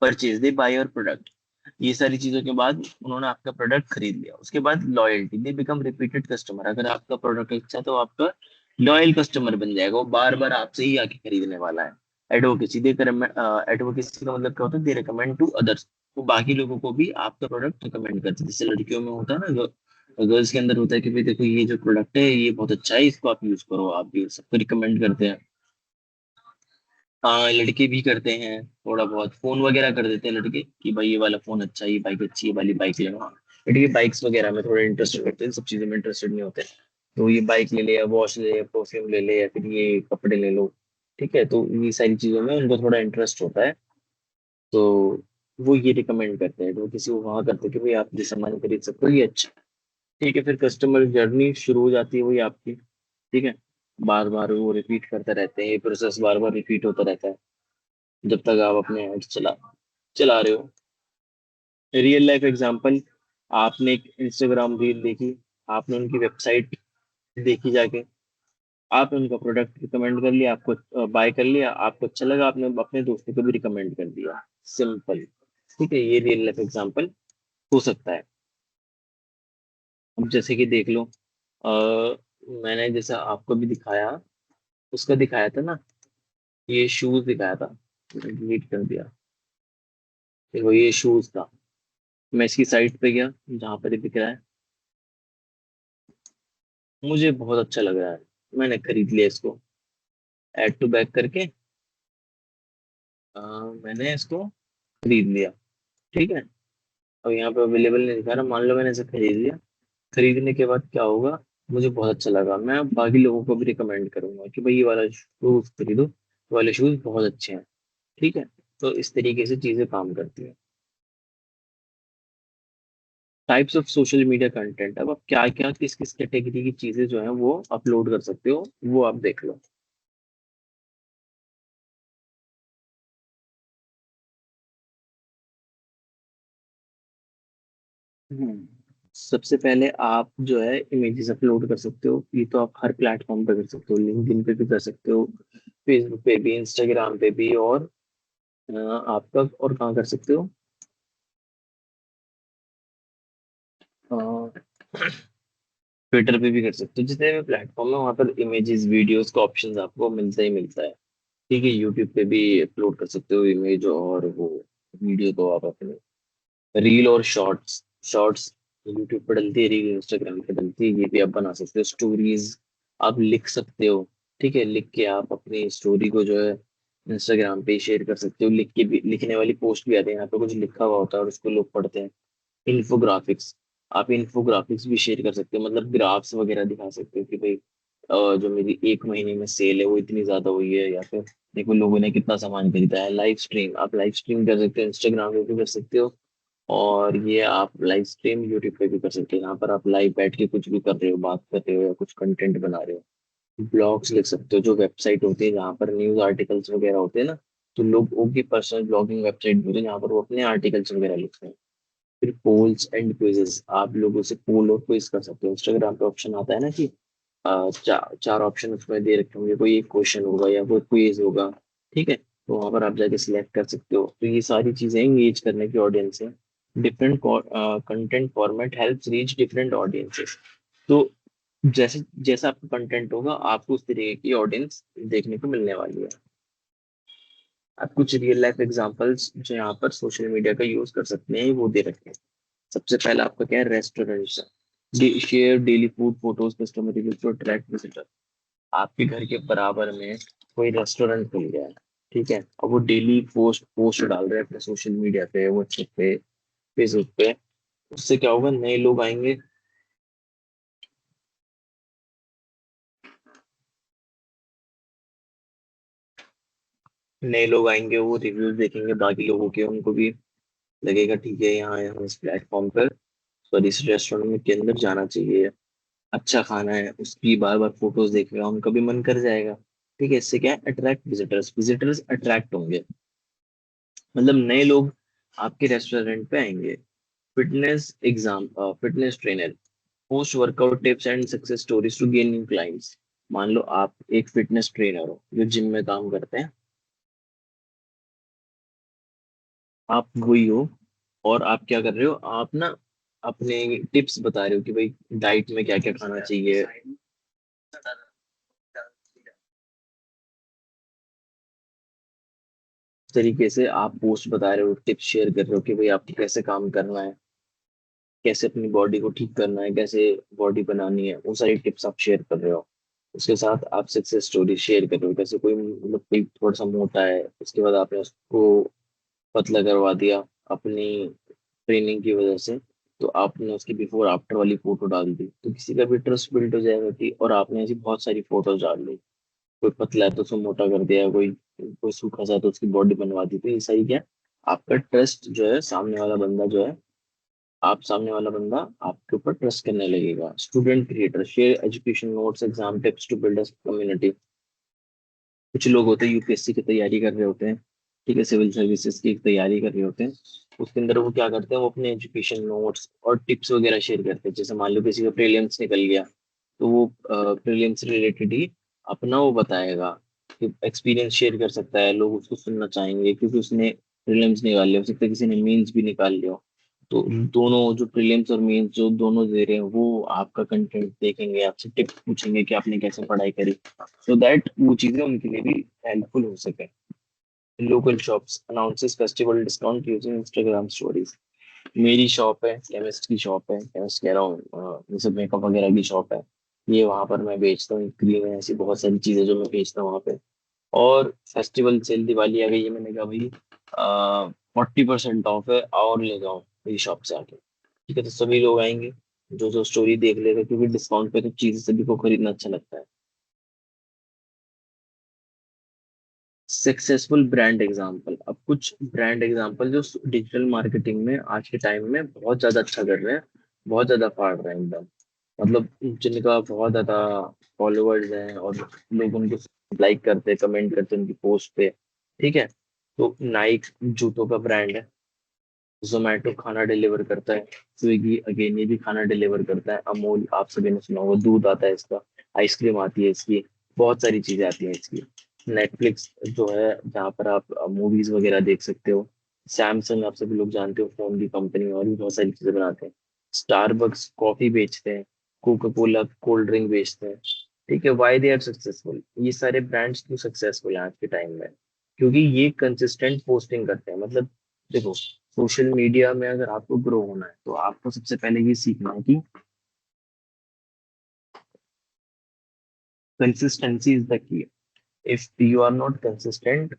Purchase, they by your product. ये सारी चीजों के बाद उन्होंने आपका प्रोडक्ट खरीद लिया। उसके बाद loyalty, they become repeated customer. अगर आपका प्रोडक्ट अच्छा है तो आपका लॉयल कस्टमर बन जाएगा, वो बार बार आपसे ही आके खरीदने वाला है। एडवोकेसी, दे एडवोकेसी का मतलब क्या होता है, दे रिकमेंड टू अदर्स। वो बाकी लोगों को भी आपका प्रोडक्ट रिकमेंड करते हैं। जैसे लड़कियों में होता है ना, गर्ल्स के अंदर होता है कि भाई देखो ये जो प्रोडक्ट है ये बहुत अच्छा है, इसको आप यूज करो, आप भी सबको रिकमेंड करते हैं। हाँ, लड़के भी करते हैं, थोड़ा बहुत फोन वगैरह कर देते हैं लड़के कि भाई ये वाला फोन अच्छा है, ये बाइक अच्छी है, ये वाली बाइक लेना। हाँ, लड़के बाइक्स वगैरह में थोड़ा इंटरेस्टेड होते हैं, इन सब चीजों में इंटरेस्टेड नहीं होते। तो ये बाइक ले ले, या वॉच ले ले, या परफ्यूम ले ले, या फिर ये कपड़े ले लो। ठीक है, तो ये सारी चीजों में उनको थोड़ा इंटरेस्ट होता है। तो वो ये रिकमेंड करते हैं, तो किसी को वहां करते हैं कि भाई आप ये सामान खरीद सकते हो, ये अच्छा है। ठीक है, फिर कस्टमर जर्नी शुरू हो जाती है वही आपकी। ठीक है, बार बार वो रिपीट करते रहते हैं, ये प्रोसेस बार बार रिपीट होता रहता है जब तक आप अपने एड्स चला चला रहे हो। रियल लाइफ एग्जांपल, आपने एक इंस्टाग्राम रील देखी, आपने उनकी वेबसाइट देखी जाके, आपने उनका प्रोडक्ट रिकमेंड कर लिया, आपको बाय कर लिया, आपको अच्छा लगा, आपने अपने दोस्तों को भी रिकमेंड कर दिया। सिंपल। ठीक है, ये रियल लाइफ एग्जांपल हो सकता है। अब जैसे कि देख लो, मैंने जैसा आपको भी दिखाया, उसका दिखाया था ना, ये शूज दिखाया था, डिलीट कर दिया। देखो ये शूज था, मैं इसकी साइट पे गया जहाँ पर ये दिख रहा है, मुझे बहुत अच्छा लग रहा है, मैंने खरीद लिया इसको। ऐड टू बैक करके मैंने इसको खरीद लिया। ठीक है, अब यहाँ पे अवेलेबल नहीं दिखा रहा, मान लो मैंने इसे खरीद लिया। खरीदने के बाद क्या होगा, मुझे बहुत अच्छा लगा, मैं बाकी लोगों को भी रिकमेंड करूंगा कि भाई ये वाला शूज खरीदो, ये वाले शूज बहुत अच्छे हैं। ठीक है, तो इस तरीके से चीजें काम करती हैं। Types of social media content, अब आप क्या क्या किस किस कैटेगरी की चीजें जो है वो अपलोड कर सकते हो, वो आप देख लो। हम्म सबसे पहले आप जो है इमेजेस अपलोड कर सकते हो, ये तो आप हर प्लेटफॉर्म पे कर सकते हो, लिंक्डइन पे भी कर सकते हो, फेसबुक पे भी, इंस्टाग्राम पे भी, और आपका और कहाँ कर सकते हो, ट्विटर पे भी कर सकते हो। जितने भी प्लेटफॉर्म है वहाँ पर इमेजेस वीडियोस का ऑप्शन आपको मिलता ही मिलता है। ठीक है, यूट्यूब पे भी अपलोड कर सकते हो इमेज और वो वीडियो, तो आप अपने रील और शॉर्ट्स, शॉर्ट्स यूट्यूब पे डलती है, रील इंस्टाग्राम पे डलती है, ये भी आप बना सकते हो। स्टोरीज आप लिख सकते हो। ठीक है, लिख के आप अपनी स्टोरी को जो है इंस्टाग्राम पे शेयर कर सकते हो। लिख के भी, लिखने वाली पोस्ट भी आती है, यहाँ पे कुछ लिखा हुआ होता है और उसको लोग पढ़ते हैं। इन्फोग्राफिक्स, आप इन्फोग्राफिक्स भी शेयर कर सकते हो, मतलब ग्राफ्स वगैरह दिखा सकते हो कि भाई जो मेरी एक महीने में सेल है वो इतनी ज्यादा हुई है, या फिर देखो लोगों ने कितना सामान खरीदा है। लाइव स्ट्रीम, आप लाइव स्ट्रीम कर सकते हो, इंस्टाग्राम पे भी कर सकते हो, और ये आप लाइव स्ट्रीम यूट्यूब पे भी कर सकते हो। यहाँ पर आप लाइव बैठ के कुछ भी कर रहे हो, बात कर रहे हो, या कुछ कंटेंट बना रहे हो। ब्लॉग्स लिख सकते हो, जो वेबसाइट होती है जहाँ पर न्यूज आर्टिकल्स वगैरह होते हैं ना, तो लोगों की पर्सनल ब्लॉगिंग वेबसाइट होती है जहाँ पर वो अपने आर्टिकल्स वगैरह लिखते हैं। फिर पोल्स एंड क्विजेस, आप लोगों से पोल और क्विज कर सकते हो। इंस्टाग्राम पे ऑप्शन आता है ना कि चार ऑप्शन उसमें दे रखे होंगे, कोई एक क्वेश्चन होगा या कोई क्विज होगा। ठीक है, तो वहां पर आप जाके सिलेक्ट कर सकते हो। तो ये सारी चीजें एंगेज करने की ऑडियंस है। Different content format helps reach different audiences. तो जैसे जैसा आपका कंटेंट होगा, आपको उस तरीके की ऑडियंस देखने को मिलने वाली है। आप कुछ रियल लाइफ एग्जांपल्स जो यहाँ पर सोशल मीडिया का यूज कर सकते हैं वो दे रखे हैं। सबसे पहला आपका क्या है, restaurant. Share daily food photos customer review to attract visitor. आपके घर के बराबर में कोई रेस्टोरेंट खुल गया है, ठीक है, और वो डेली पोस्ट पोस्ट डाल रहे हैं अपने सोशल मीडिया पे, व्हाट्सएप पे, फेसबुक पे। उससे क्या होगा, नए लोग आएंगे। नए लोग आएंगे, वो रिव्यूज देखेंगे बाकी लोगों के, उनको भी लगेगा ठीक है, यहाँ यहाँ इस प्लेटफॉर्म पर, सॉरी इस रेस्टोरेंट के अंदर जाना चाहिए, अच्छा खाना है, उसकी बार बार फोटोज देखेगा, उनका भी मन कर जाएगा। ठीक है, इससे क्या है, अट्रैक्ट विजिटर्स, विजिटर्स अट्रैक्ट होंगे, मतलब नए लोग आपके रेस्टोरेंट पे आएंगे। Fitness trainer post workout tips and success stories to gain new clients. मान लो आप एक फिटनेस ट्रेनर हो जो जिम में काम करते हैं, आप वही हो और आप क्या कर रहे हो, आप ना अपने टिप्स बता रहे हो कि भाई डाइट में क्या क्या खाना चाहिए। इस तरीके से आप पोस्ट बता रहे हो, टिप्स शेयर कर रहे हो कि भाई आपको कैसे काम करना है, कैसे अपनी बॉडी को ठीक करना है, कैसे बॉडी बनानी है, वो सारी टिप्स आप शेयर कर रहे हो। उसके साथ आप सक्सेस स्टोरी शेयर कर रहे हो, कैसे कोई मतलब कोई थोड़ा सा मोटा है, उसके बाद आपने उसको पतला करवा दिया अपनी ट्रेनिंग की वजह से, तो आपने उसकी बिफोर आफ्टर वाली फोटो डाल दी, तो किसी का भी ट्रस्ट बिल्ड हो जाएगा कि, और आपने ऐसी बहुत सारी फोटोज डाल दी, कोई पतला है तो उसको मोटा कर दिया, कोई कोई सूखा सा है तो उसकी बॉडी बनवा दी, तो ये सही क्या, आपका ट्रस्ट जो है सामने वाला बंदा जो है, आप सामने वाला बंदा आपके ऊपर ट्रस्ट करने लगेगा। Student creator share education notes exam tips to build a community. कुछ लोग होते हैं यूपीएससी की तैयारी कर रहे होते हैं, ठीक है, सिविल सर्विसेज की तैयारी कर रहे होते हैं, उसके अंदर वो क्या करते हैं, वो अपने एजुकेशन नोट्स और टिप्स वगैरह शेयर करते हैं। जैसे मान लो किसी का प्रीलिम्स निकल गया, तो वो प्रीलिम्स रिलेटेड ही अपना वो बताएगा, कि एक्सपीरियंस शेयर कर सकता है, लोग उसको सुनना चाहेंगे क्योंकि उसने प्रीलिम्स निकाल लिया, हो सकता है किसी ने मेंस भी निकाल लिया हो। तो दोनों जो प्रीलिम्स और मेंस जो दोनों दे रहे हैं, वो आपका कंटेंट देखेंगे, आपसे टिप्स पूछेंगे कि आपने कैसे पढ़ाई करी, सो दैट वो चीजें उनके लिए भी हेल्पफुल हो सके। Local shops announces festival discount using Instagram stories. मेरी शॉप है, केमिस्ट की शॉप है, केमिस्ट कह रहा हूँ, ये सब मेकअप वगैरह की शॉप है, ये वहां पर मैं बेचता हूँ, क्रीम है, ऐसी बहुत सारी चीजें जो मैं बेचता हूँ वहाँ पे। और फेस्टिवल सेल दिवाली आ गई है, मैंने कहा भाई 40% ऑफ है, और ले जाओ मेरी शॉप से आके, ठीक है, तो सभी लोग आएंगे, जो जो स्टोरी देख लेगा, क्योंकि डिस्काउंट पे तो चीजें सभी को खरीदना अच्छा लगता है। सक्सेसफुल ब्रांड एग्जाम्पल, अब कुछ ब्रांड एग्जाम्पल जो डिजिटल मार्केटिंग में आज के टाइम में बहुत ज्यादा अच्छा कर रहे हैं, बहुत ज्यादा फाड़ रहे हैं एकदम, मतलब जिनका बहुत ज्यादा फॉलोअर्स हैं और लोग उनको लाइक करते हैं, कमेंट करते हैं उनकी पोस्ट पे, ठीक है। तो नाइक जूतों का ब्रांड है, जोमेटो खाना डिलीवर करता है, स्विगी अगेन ये भी खाना डिलीवर करता है, अमूल आप सभी ने सुना होगा, दूध आता है इसका, आइसक्रीम आती है इसकी, बहुत सारी चीजें आती हैं इसकी। नेटफ्लिक्स जो है जहाँ पर आप मूवीज वगैरह देख सकते हो। सैमसंग आप सभी लोग जानते हो, फोन की कंपनी, और भी बहुत सारी चीजें बनाते हैं। स्टारबक्स कॉफी बेचते हैं, कोका कोला कोल्ड ड्रिंक बेचते हैं, ठीक है। वाई दे आर सक्सेसफुल, ये सारे ब्रांड्स क्यों सक्सेसफुल हैं आज के टाइम में, क्योंकि ये कंसिस्टेंट पोस्टिंग करते हैं। मतलब देखो, सोशल मीडिया में अगर आपको ग्रो होना है तो आपको सबसे पहले ये सीखना है कि consistency is the key. If you are not consistent,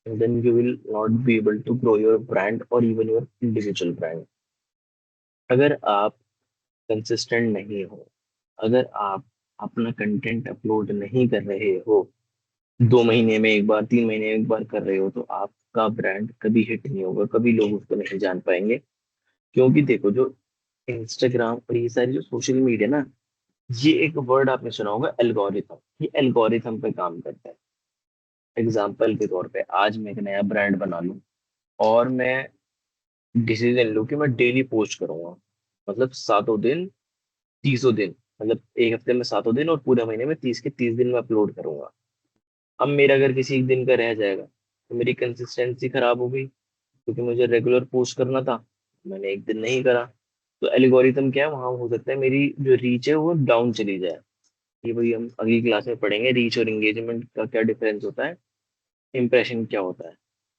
then you will not be able to grow your brand or even your individual brand। अगर आप कंसिस्टेंट नहीं हो, अगर आप अपना कंटेंट अपलोड नहीं कर रहे हो, 2 महीने में एक बार, 3 महीने में एक बार कर रहे हो, तो आपका ब्रांड कभी हिट नहीं होगा, कभी लोग उसको नहीं जान पाएंगे। क्योंकि देखो, जो इंस्टाग्राम और ये सारी जो सोशल मीडिया ना, ये एक वर्ड आपने सुना होगा, एल्गोरिथम, ये एल्गोरिथम पे काम करता है। एग्जाम्पल के तौर पे आज मैं एक नया ब्रांड बना लूं, और मैं डिसीजन लूं कि मैं डेली पोस्ट करूंगा, मतलब 7 दिन, 30 दिन, मतलब एक हफ्ते में 7 दिन और पूरे महीने में 30 के 30 दिन में अपलोड करूंगा। अब मेरा अगर किसी एक दिन का रह जाएगा, तो मेरी कंसिस्टेंसी खराब हो गई, क्योंकि मुझे रेगुलर पोस्ट करना था, मैंने एक दिन नहीं करा। तो एल्गोरिथम क्या है, वहां हो सकता है मेरी जो रीच है वो डाउन चली जाए। ये वही हम अगली क्लास में पढ़ेंगे, रीच और एंगेजमेंट का क्या डिफरेंस होता है, इंप्रेशन क्या होता है।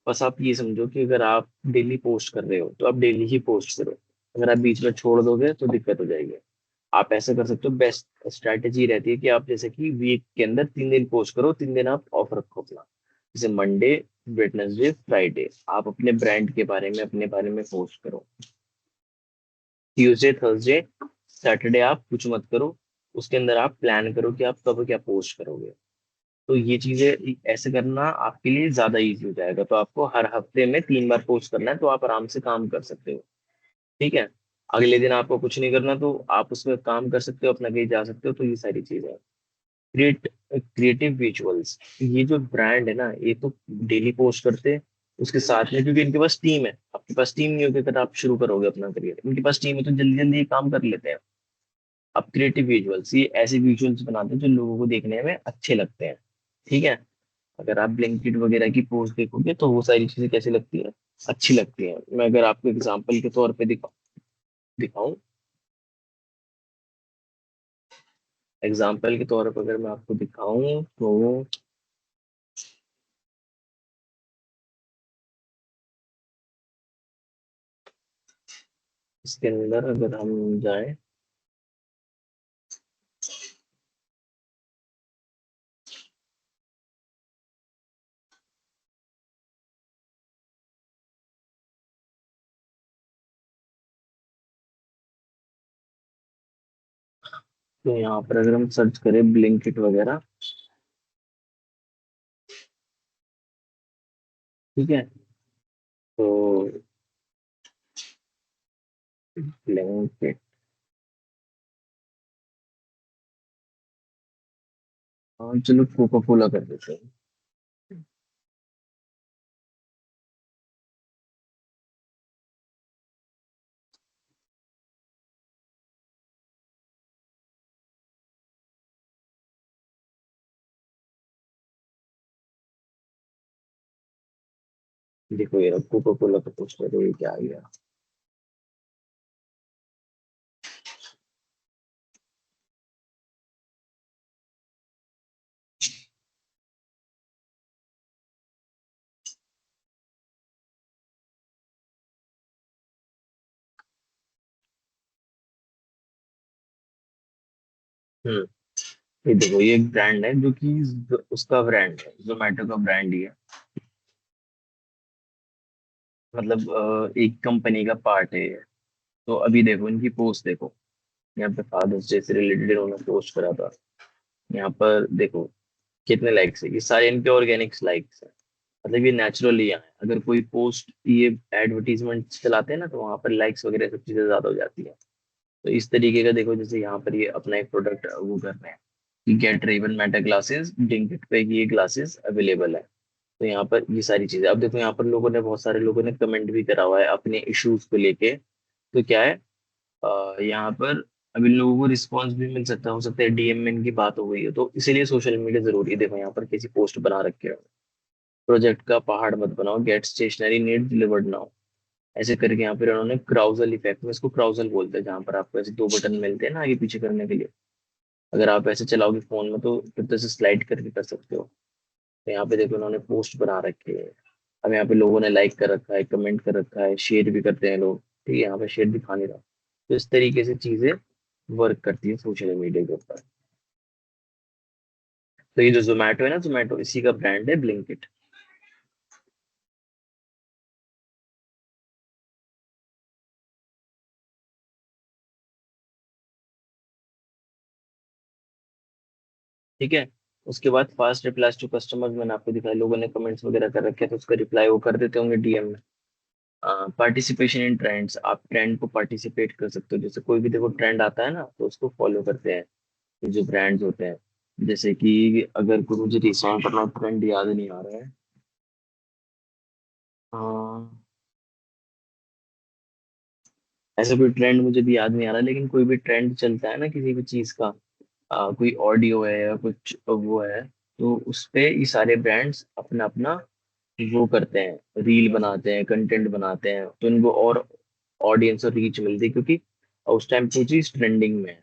बस आप ये समझो कि अगर आप डेली पोस्ट कर रहे हो तो आप डेली ही पोस्ट करो, अगर आप बीच में छोड़ दोगे तो दिक्कत हो जाएगी। आप ऐसा कर सकते हो, बेस्ट स्ट्रैटेजी रहती है कि आप जैसे कि वीक के अंदर 3 दिन पोस्ट करो, 3 दिन आप ऑफ रखो अपना, जैसे मंडे, वेडनेसडे, फ्राइडे आप अपने ब्रांड के बारे में, अपने बारे में पोस्ट करो। ट्यूसडे, थर्सडे, सैटरडे आप कुछ मत करो, उसके अंदर आप प्लान करो कि आप कब क्या पोस्ट करोगे। तो ये चीजें ऐसे करना आपके लिए ज्यादा इजी हो जाएगा। तो आपको हर हफ्ते में 3 बार पोस्ट करना है, तो आप आराम से काम कर सकते हो, ठीक है। अगले दिन आपको कुछ नहीं करना, तो आप उसमें काम कर सकते हो, अपना कहीं जा सकते हो। तो ये सारी चीजें हैं। क्रिएटिव विजुअल्स, ये जो ब्रांड है ना, ये तो डेली पोस्ट करते हैं, उसके साथ में क्योंकि इनके पास टीम है, आपके पास टीम नहीं होगी अगर आप शुरू करोगे अपना करियर, इनके पास टीम है तो जल्दी जल्दी ये काम कर लेते हैं। अब क्रिएटिव विजुअल्स, ये ऐसे विजुअल्स बनाते हैं जो लोगों को देखने में अच्छे लगते हैं, ठीक है। अगर आप ब्लिंकिट वगैरह की पोस्ट देखोगे तो वो सारी चीजें कैसी लगती है, अच्छी लगती हैं। मैं अगर आपको एग्जांपल के तौर पे दिखाऊं, एग्जांपल के तौर पर अगर मैं आपको दिखाऊं तो इसके अंदर अगर हम जाएं, तो यहाँ पर अगर हम सर्च करें ब्लिंकिट वगैरह, ठीक है, तो ब्लिंकिट, हाँ चलो कोका कोला कर देते हैं। देखो ये कोका कोला का पोस्टर है, ये क्या आ गया। हम्म, ये देखो ये एक ब्रांड है जो कि उसका ब्रांड है, जोमेटो का ब्रांड ही है। मतलब एक कंपनी का पार्ट है ये। तो अभी देखो इनकी पोस्ट देखो, यहाँ पे फादर्स डे से रिलेटेड इन्होंने पोस्ट करा था। यहाँ पर देखो कितने लाइक्स है, ये सारे इनके ऑर्गेनिक्स लाइक्स है। मतलब ये नेचुरली है, अगर कोई पोस्ट ये एडवर्टीजमेंट चलाते हैं ना तो वहां पर लाइक्स वगैरह सब चीजें ज्यादा हो जाती है। तो इस तरीके का देखो, जैसे यहाँ पर ये अपना एक प्रोडक्ट वो कर रहे हैं कि get Ray-Ban Meta glasses, Blinkit पे ये ग्लासेस अवेलेबल है। तो यहाँ पर ये सारी चीजें, अब देखो यहाँ पर लोगों ने, बहुत सारे लोगों ने कमेंट भी करा हुआ है अपने इश्यूज को लेके। तो क्या है, यहाँ पर अब इन लोगों को रिस्पॉन्स भी मिल सकता है, हो सकता है डीएम में इनकी बात हो गई है, तो इसीलिए सोशल मीडिया जरूरी है। देखो यहाँ पर किसी पोस्ट बना रखे हो, प्रोजेक्ट का पहाड़ मत बनाओ, get stationery need delivered now, ऐसे करके यहाँ पर उन्होंने क्राउजल इफेक्ट में, इसको क्राउजल बोलते हैं, जहाँ पर आपको ऐसे दो बटन मिलते हैं ना आगे पीछे करने के लिए। अगर आप ऐसे चलाओगे फोन में तो फिर तो ऐसे स्लाइड करके कर सकते हो। तो यहाँ पे देखो उन्होंने पोस्ट बना रखे है। अब यहाँ पे लोगों ने लाइक कर रखा है, कमेंट कर रखा है, शेयर भी करते हैं लोग, ठीक है, यहाँ पे शेयर दिखा नहीं रहा। तो इस तरीके से चीजें वर्क करती है सोशल मीडिया के ऊपर। तो ये जो जोमेटो है ना, जोमेटो इसी का ब्रांड है ब्लिंकिट। ठीक है, उसके बाद फास्ट रिप्लाईज टू कस्टमर्स मैंने आपको दिखाया, लोगों ने कमेंट्स वगैरह कर रखे हैं तो उसका रिप्लाई वो कर देते होंगे डीएम में। पार्टिसिपेशन इन ट्रेंड्स, आप ट्रेंड को पार्टिसिपेट कर सकते हो, जैसे कोई भी देखो ट्रेंड आता है ना तो उसको फॉलो करते हैं ये जो ब्रांड्स होते हैं। जैसे कि अगर कोई, मुझे रिसेंट अपना ट्रेंड याद नहीं आ रहा है, अ, ऐसा कोई ट्रेंड मुझे भी याद नहीं आ रहा, लेकिन कोई भी ट्रेंड चलता है ना किसी भी चीज का, कोई ऑडियो है या कुछ वो है, तो उस पे ये सारे ब्रांड्स अपना अपना वो करते हैं, रील बनाते हैं, कंटेंट बनाते हैं, तो इनको और ऑडियंस और रीच मिलती है, क्योंकि उस टाइम कोई चीज ट्रेंडिंग में है।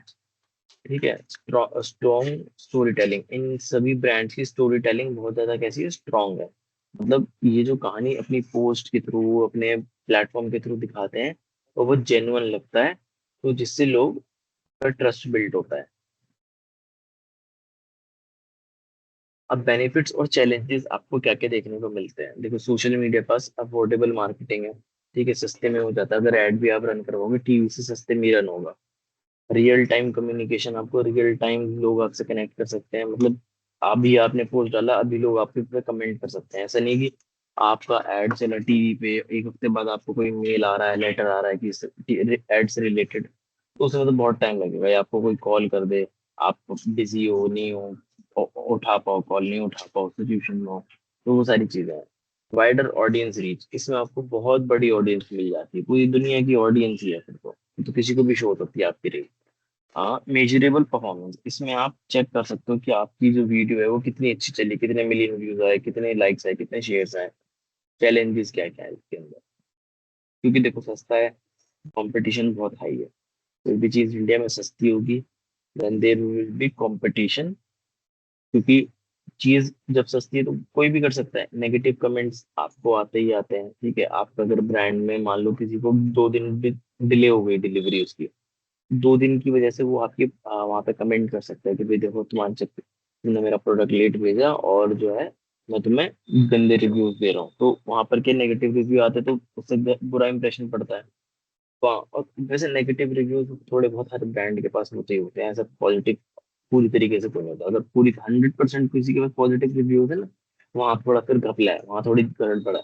ठीक है, स्ट्रॉन्ग स्टोरी टेलिंग, इन सभी ब्रांड्स की स्टोरी टेलिंग बहुत ज्यादा कैसी है, स्ट्रॉन्ग है। मतलब ये जो कहानी अपनी पोस्ट के थ्रू, अपने प्लेटफॉर्म के थ्रू दिखाते हैं, तो वो जेन्युइन लगता है, तो जिससे लोग का ट्रस्ट बिल्ड होता है। अब बेनिफिट्स और चैलेंजेस आपको क्या क्या देखने को मिलते हैं, देखो सोशल मीडिया पास अफोर्डेबल मार्केटिंग है, ठीक है, सस्ते में हो जाता है, अगर एड भी आप रन करवाओगे टीवी से सस्ते में रन होगा। रियल टाइम कम्युनिकेशन, आपको रियल टाइम लोग आपसे कनेक्ट कर सकते हैं, मतलब अभी आपने पोस्ट डाला, अभी लोग आपके पे कमेंट कर सकते हैं, ऐसा नहीं कि आपका एड चला टीवी पे, एक हफ्ते बाद आपको कोई मेल आ रहा है, लेटर आ रहा है कि एड से रिलेटेड, तो उसमें तो बहुत टाइम लगेगा, या आपको कोई कॉल कर दे, आप बिजी हो नहीं हो, उठा पाओ कॉल, नहीं उठा पाओ, सिचुएशन में हो, तो वो सारी चीजें हैं। वाइडर ऑडियंस रीच, इसमें आपको बहुत बड़ी ऑडियंस मिल जाती है, पूरी दुनिया की ऑडियंस ही है फिर तो किसी को भी शो हो सकती है आपकी रील। हाँ, मेजरेबल परफॉर्मेंस, इसमें आप चेक कर सकते हो कि आपकी जो वीडियो है वो कितनी अच्छी चली, कितने मिलियन व्यूज आए, कितने लाइक्स आए, कितने शेयर्स आए। चैलेंजेस क्या क्या है इसके अंदर, क्योंकि देखो सस्ता है, कंपटीशन बहुत हाई है। कोई भी चीज इंडिया में सस्ती होगी then there will be competition, क्योंकि चीज जब सस्ती है तो कोई भी कर सकता है। नेगेटिव कमेंट्स आपको आते ही आते हैं, ठीक है। आप अगर ब्रांड में मान लो किसी को 2 दिन भी डिले हो गई डिलीवरी उसकी, 2 दिन की वजह से वो आपके वहां पे कमेंट कर सकता है कि भाई देखो तुम चेक, तुमने मेरा प्रोडक्ट लेट भेजा और जो है मैं तुम्हें गंदे रिव्यूज दे रहा हूँ। तो वहां पर के नेगेटिव रिव्यू आते हैं, तो उससे बुरा इंप्रेशन पड़ता है। और वैसे नेगेटिव रिव्यूज थोड़े बहुत हर ब्रांड के पास होते ही होते हैं, ऐसा पॉजिटिव पूरी तरीके से कोई नहीं होता। अगर पूरी 100% किसी के पास पॉजिटिव रिव्यूज है ना, वहां थोड़ा फिर घपला है, वहां थोड़ी गड़बड़ है,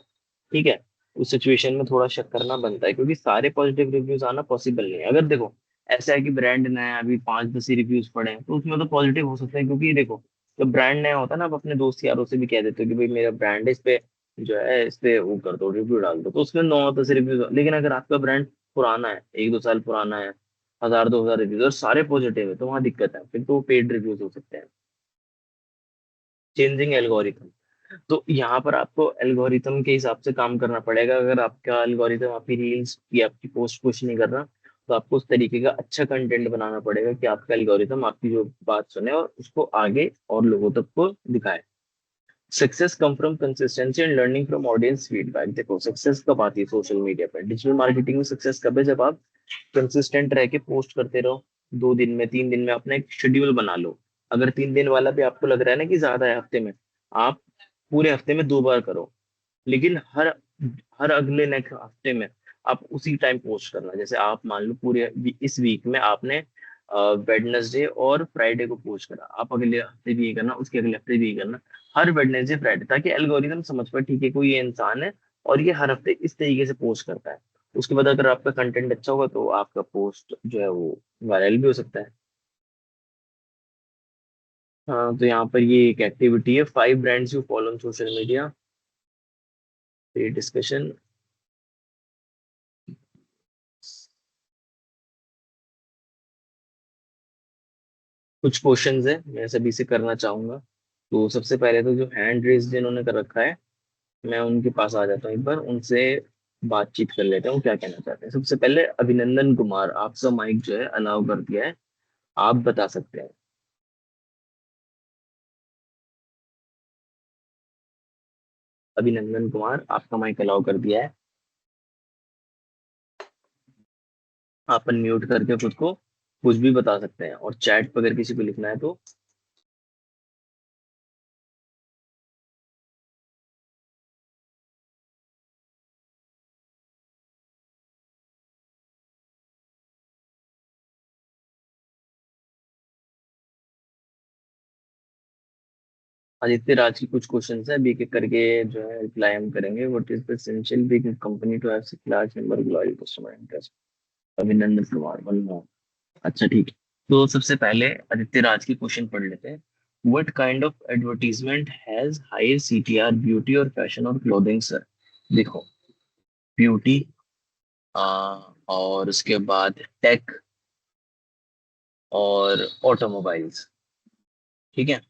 ठीक है। उस सिचुएशन में थोड़ा शक करना बनता है, क्योंकि सारे पॉजिटिव रिव्यूज आना पॉसिबल नहीं है। अगर देखो ऐसा है कि ब्रांड नया है, अभी 5-10 ही रिव्यूज पड़े हैं, तो उसमें तो पॉजिटिव हो सकता है, क्योंकि देखो जब ब्रांड नया होता है ना, आप अपने दोस्त यारों से भी कह देते हो कि भाई मेरा ब्रांड है, इस पे जो है इस पे वो कर दो, रिव्यू डाल दो, तो उसमें 9-10 रिव्यूज। लेकिन अगर आपका ब्रांड पुराना है, 1-2 साल पुराना है, 1000-2000 रिव्यूज और सारे पॉजिटिव है, तो वहां दिक्कत है, फिर तो पेड रिव्यूज हो सकते हैं। चेंजिंग एल्गोरिथम, तो यहाँ पर आपको एल्गोरिथम के हिसाब से काम करना पड़ेगा। अगर आपका एल्गोरिथम आपकी रील्स या आपकी पोस्ट पुश नहीं कर रहा, तो आपको उस तरीके का अच्छा कंटेंट बनाना पड़ेगा कि आपका एल्गोरिथम आपकी जो बात सुने और उसको आगे और लोगों तक को दिखाए। Success come from consistency and learning from audience feedback. देखो सक्सेस कब आती है सोशल मीडिया पर, डिजिटल मार्केटिंग में सक्सेस कब है, जब आप कंसिस्टेंट रह के पोस्ट करते रहो। 2 दिन में, 3 दिन में अपना एक शेड्यूल बना लो। अगर 3 दिन वाला भी आपको लग रहा है ना कि ज्यादा है हफ्ते में, आप पूरे हफ्ते में 2 बार करो। लेकिन हर हर अगले नेक्स्ट हफ्ते में आप उसी टाइम पोस्ट करना। जैसे आप मान लो इस वीक में आपने वेडनेसडे और फ्राइडे को पोस्ट करा, आप अगले हफ्ते भी ये करना, उसके अगले हफ्ते भी ये करना, हर वेडनेसडे फ्राइडे, ताकि एल्गोरिदम समझ पाए ठीक है कोई ये इंसान है और ये हर हफ्ते इस तरीके से पोस्ट करता है। उसके बाद अगर आपका कंटेंट अच्छा होगा तो आपका पोस्ट जो है वो वायरल भी हो सकता है। हाँ, तो यहाँ पर ये एक एक्टिविटी है, 5 brands you follow on social media, ये डिस्कशन। कुछ क्वेश्चंस है, मैं सभी से करना चाहूंगा। तो सबसे पहले तो जो हैंड रेज जिन्होंने कर रखा है, मैं उनके पास आ जाता हूँ, एक बार उनसे बातचीत कर लेते हैं वो क्या कहना चाहते हैं। सबसे पहले अभिनंदन कुमार, आपका माइक जो है अलाउ कर दिया है, आप बता सकते हैं। अभिनंदन कुमार, आपका माइक अलाउ कर दिया है, आप म्यूट करके खुद को कुछ भी बता सकते हैं, और चैट पर अगर किसी को लिखना है तो। आदित्य राज की कुछ क्वेश्चन है, एक एक करके जो है रिप्लाई हम करेंगे। What is the essential big company to have such large number of loyal customer interest? Abhinandan Kumar, one more. अच्छा ठीक है, तो सबसे पहले आदित्य राज की क्वेश्चन पढ़ लेते हैं। What kind of advertisement has higher CTR, beauty और फैशन और क्लोथिंग सर? देखो, ब्यूटी, और उसके बाद टेक और ऑटोमोबाइल्स, ठीक है।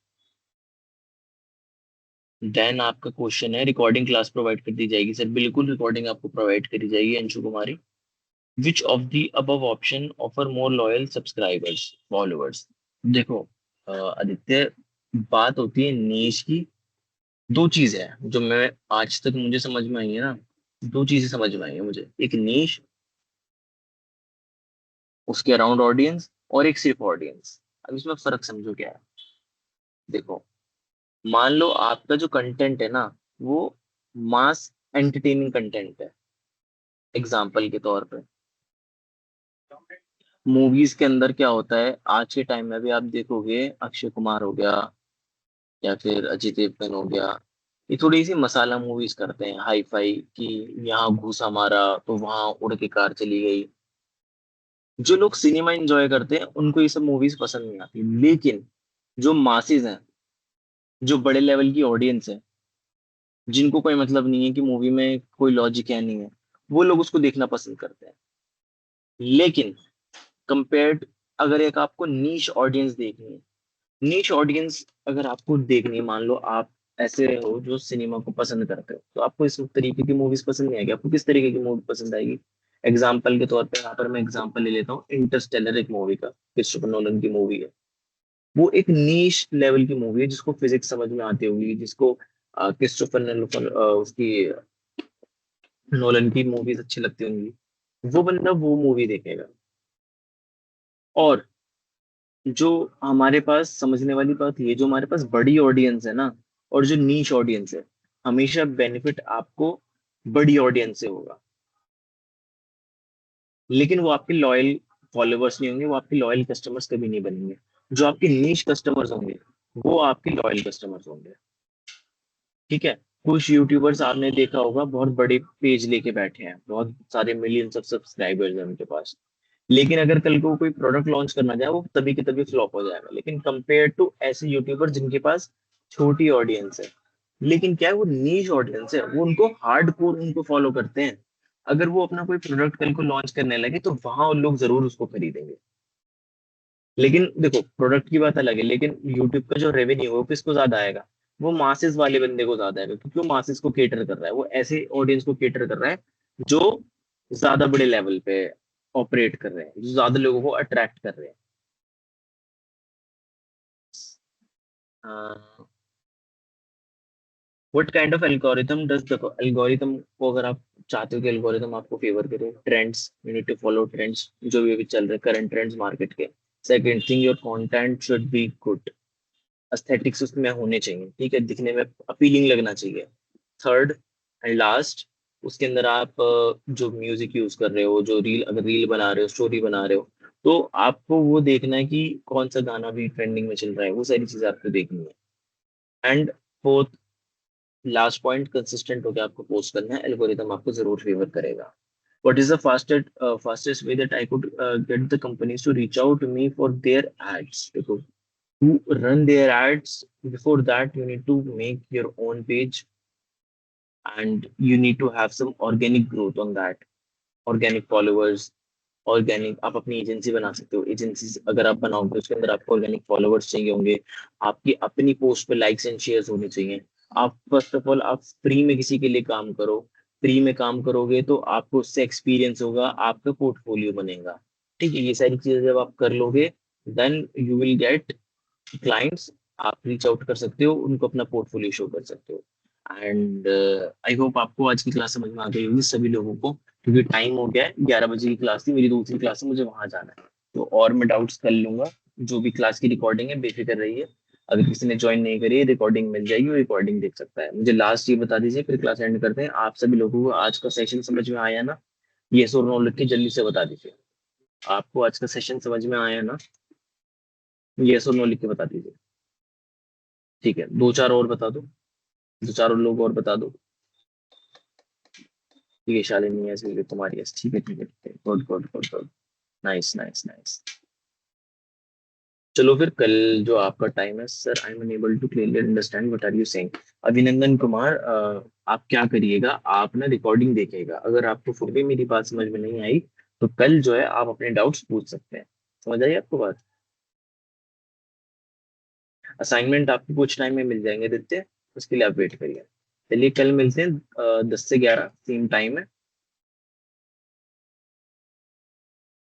देन आपका क्वेश्चन है रिकॉर्डिंग क्लास प्रोवाइड कर दी जाएगी सर? बिल्कुल, रिकॉर्डिंग आपको प्रोवाइड करी जाएगी Anshu Kumari. Which of the above option offer more loyal subscribers followers? देखो आदित्य, बात होती है नीश की। दो चीज है जो मैं आज तक मुझे समझ में आई है ना, दो चीजें समझ में आई है मुझे, एक नीश, उसके अराउंड ऑडियंस, और एक सिर्फ ऑडियंस। अब इसमें फर्क समझो क्या है। देखो, मान लो आपका जो कंटेंट है ना, वो मास एंटरटेनिंग कंटेंट है। एग्जाम्पल के तौर पे, मूवीज के अंदर क्या होता है आज के टाइम में भी आप देखोगे, अक्षय कुमार हो गया या फिर अजय देवगन हो गया, ये थोड़ी सी मसाला मूवीज करते हैं, हाई फाई की, यहाँ घूसा मारा तो वहां उड़ के कार चली गई। जो लोग सिनेमा एंजॉय करते हैं उनको ये सब मूवीज पसंद नहीं आती, लेकिन जो मासेस हैं, जो बड़े लेवल की ऑडियंस है, जिनको कोई मतलब नहीं है कि मूवी में कोई लॉजिक है नहीं है, वो लोग उसको देखना पसंद करते हैं। लेकिन कंपेयर्ड, अगर एक आपको नीश ऑडियंस देखनी है, नीश ऑडियंस अगर आपको देखनी है, मान लो आप ऐसे हो जो सिनेमा को पसंद करते हो, तो आपको इस तरीके की मूवीज पसंद नहीं आएगी। आपको किस तरीके की मूवी पसंद आएगी? एग्जाम्पल के तौर पे यहाँ पर मैं एग्जाम्पल ले लेता हूँ इंटरस्टेलर, एक मूवी का, क्रिस्टोफर नोलन की मूवी है। वो एक नीश लेवल की मूवी है, जिसको फिजिक्स समझ में आती होगी, जिसको क्रिस्टोफर नोलन उसकी नोलन की मूवीज अच्छी लगती होंगी, वो बंदा वो मूवी देखेगा। और जो हमारे पास समझने वाली बात ये, जो हमारे पास बड़ी ऑडियंस है ना, और जो नीश ऑडियंस है, हमेशा बेनिफिट आपको बड़ी ऑडियंस से होगा। लेकिन वो आपके लॉयल फॉलोअर्स नहीं होंगे, वो आपके लॉयल कस्टमर्स कभी नहीं बनेंगे। जो आपके नीश कस्टमर्स होंगे, वो आपके लॉयल कस्टमर्स होंगे। ठीक है। कुछ यूट्यूबर्स आपने देखा होगा, बहुत बड़े पेज लेके बैठे हैं, बहुत सारे मिलियंस ऑफ सब्सक्राइबर्स हैं उनके पास, लेकिन अगर कल को कोई प्रोडक्ट लॉन्च करना जाए, वो तभी के तभी फ्लॉप हो जाएगा। लेकिन कंपेयर टू ऐसे यूट्यूबर जिनके पास छोटी ऑडियंस है, लेकिन क्या है, वो नीश ऑडियंस है, वो उनको हार्ड कोर उनको फॉलो करते हैं। अगर वो अपना कोई प्रोडक्ट कल को लॉन्च करने लगे, तो वहां उन लोग जरूर उसको खरीदेंगे। लेकिन देखो, प्रोडक्ट की बात अलग है, लेकिन यूट्यूब का जो रेवेन्यू है वो किसको ज्यादा आएगा? वो मासेस वाले बंदे को ज्यादा आएगा, क्योंकि वो मासेस को केटर कर रहा है, वो ऐसे ऑडियंस को केटर कर रहा है जो ज्यादा बड़े लेवल पे ऑपरेट कर रहे हैं, जो ज्यादा लोगों को अट्रैक्ट कर रहे हैं। What kind of algorithm does the algorithm को, अगर आप चाहते हो कि एल्गोरिथम आपको फेवर करे, trends, you need to follow trends जो भी अभी चल रहे हैं, करंट ट्रेंड्स मार्केट के। Second thing, your content should be good, aesthetics उसमें होने चाहिए, ठीक है, दिखने में अपीलिंग लगना चाहिए। थर्ड एंड लास्ट, उसके अंदर आप जो म्यूजिक यूज कर रहे हो, जो रील, अगर रील बना रहे हो, स्टोरी बना रहे हो, तो आपको वो देखना है कि कौन सा गाना भी ट्रेंडिंग में चल रहा है, वो सारी चीजें आपको देखनी है। And fourth, last point, consistent होकर आपको पोस्ट करना है, एल्गोरिदम आपको जरूर फेवर करेगा। What is the fastest way that I could get the companies to reach out to me for their ads? Because to run their ads, before that you need to make your own page, and you need to have some organic growth on that, organic followers, organic. आप अपनी agency बना सकते हो, agency अगर आप बनाओगे उसके अंदर आपको ऑर्गेनिक फॉलोअर्स चाहिए होंगे, आपकी अपनी पोस्ट पे लाइक्स एंड शेयर्स होने चाहिए। आप फर्स्ट ऑफ ऑल आप फ्री में किसी के लिए काम करो, फ्री में काम करोगे तो आपको उससे एक्सपीरियंस होगा, आपका पोर्टफोलियो बनेगा। ठीक है, ये सारी चीजें जब आप कर लोगे, then you will get clients. आप रीच आउट कर सकते हो, उनको अपना पोर्टफोलियो शो कर सकते हो। एंड आई होप आपको आज की क्लास समझ में आ गई होगी सभी लोगों को, क्योंकि टाइम हो गया है, 11 बजे की क्लास थी, मेरी दूसरी क्लास है, मुझे वहां जाना है। तो और मैं डाउट्स कर लूंगा। जो भी क्लास की रिकॉर्डिंग है, बेफिक्र रहिए, अगर किसी ने ज्वाइन नहीं करी है, रिकॉर्डिंग मिल जाएगी, वो रिकॉर्डिंग देख सकता है। मुझे लास्ट ये बता दीजिए, फिर क्लास एंड करते हैं। आप सभी लोगों को आज का सेशन समझ में आया ना? ये सो नो लिख के जल्दी से बता दीजिए। आपको आज का सेशन समझ में आया ना? ये सो नो लिख के बता दीजिए। ठीक है, दो चार और बता दो, दो चार और लोग और बता दो। ठीक है, शालिनी है, सिल्वी कुमारी है, ठीक है ठीक है ठीक है, good good good good, nice nice nice. चलो फिर, कल जो आपका टाइम है, sir I am unable to clearly understand what are you saying. Abhinandan Kumar, आप क्या करिएगा, आप ना रिकॉर्डिंग देखिएगा, अगर आपको फिर भी मेरी बात समझ में नहीं आई, तो कल जो है आप अपने डाउट्स पूछ सकते हैं। समझ आई आपको बात? असाइनमेंट आपको कुछ टाइम में मिल जाएंगे, दित्य, उसके लिए आप वेट करिए। चलिए, कल मिलते हैं 10 से 11 सेम टाइम है।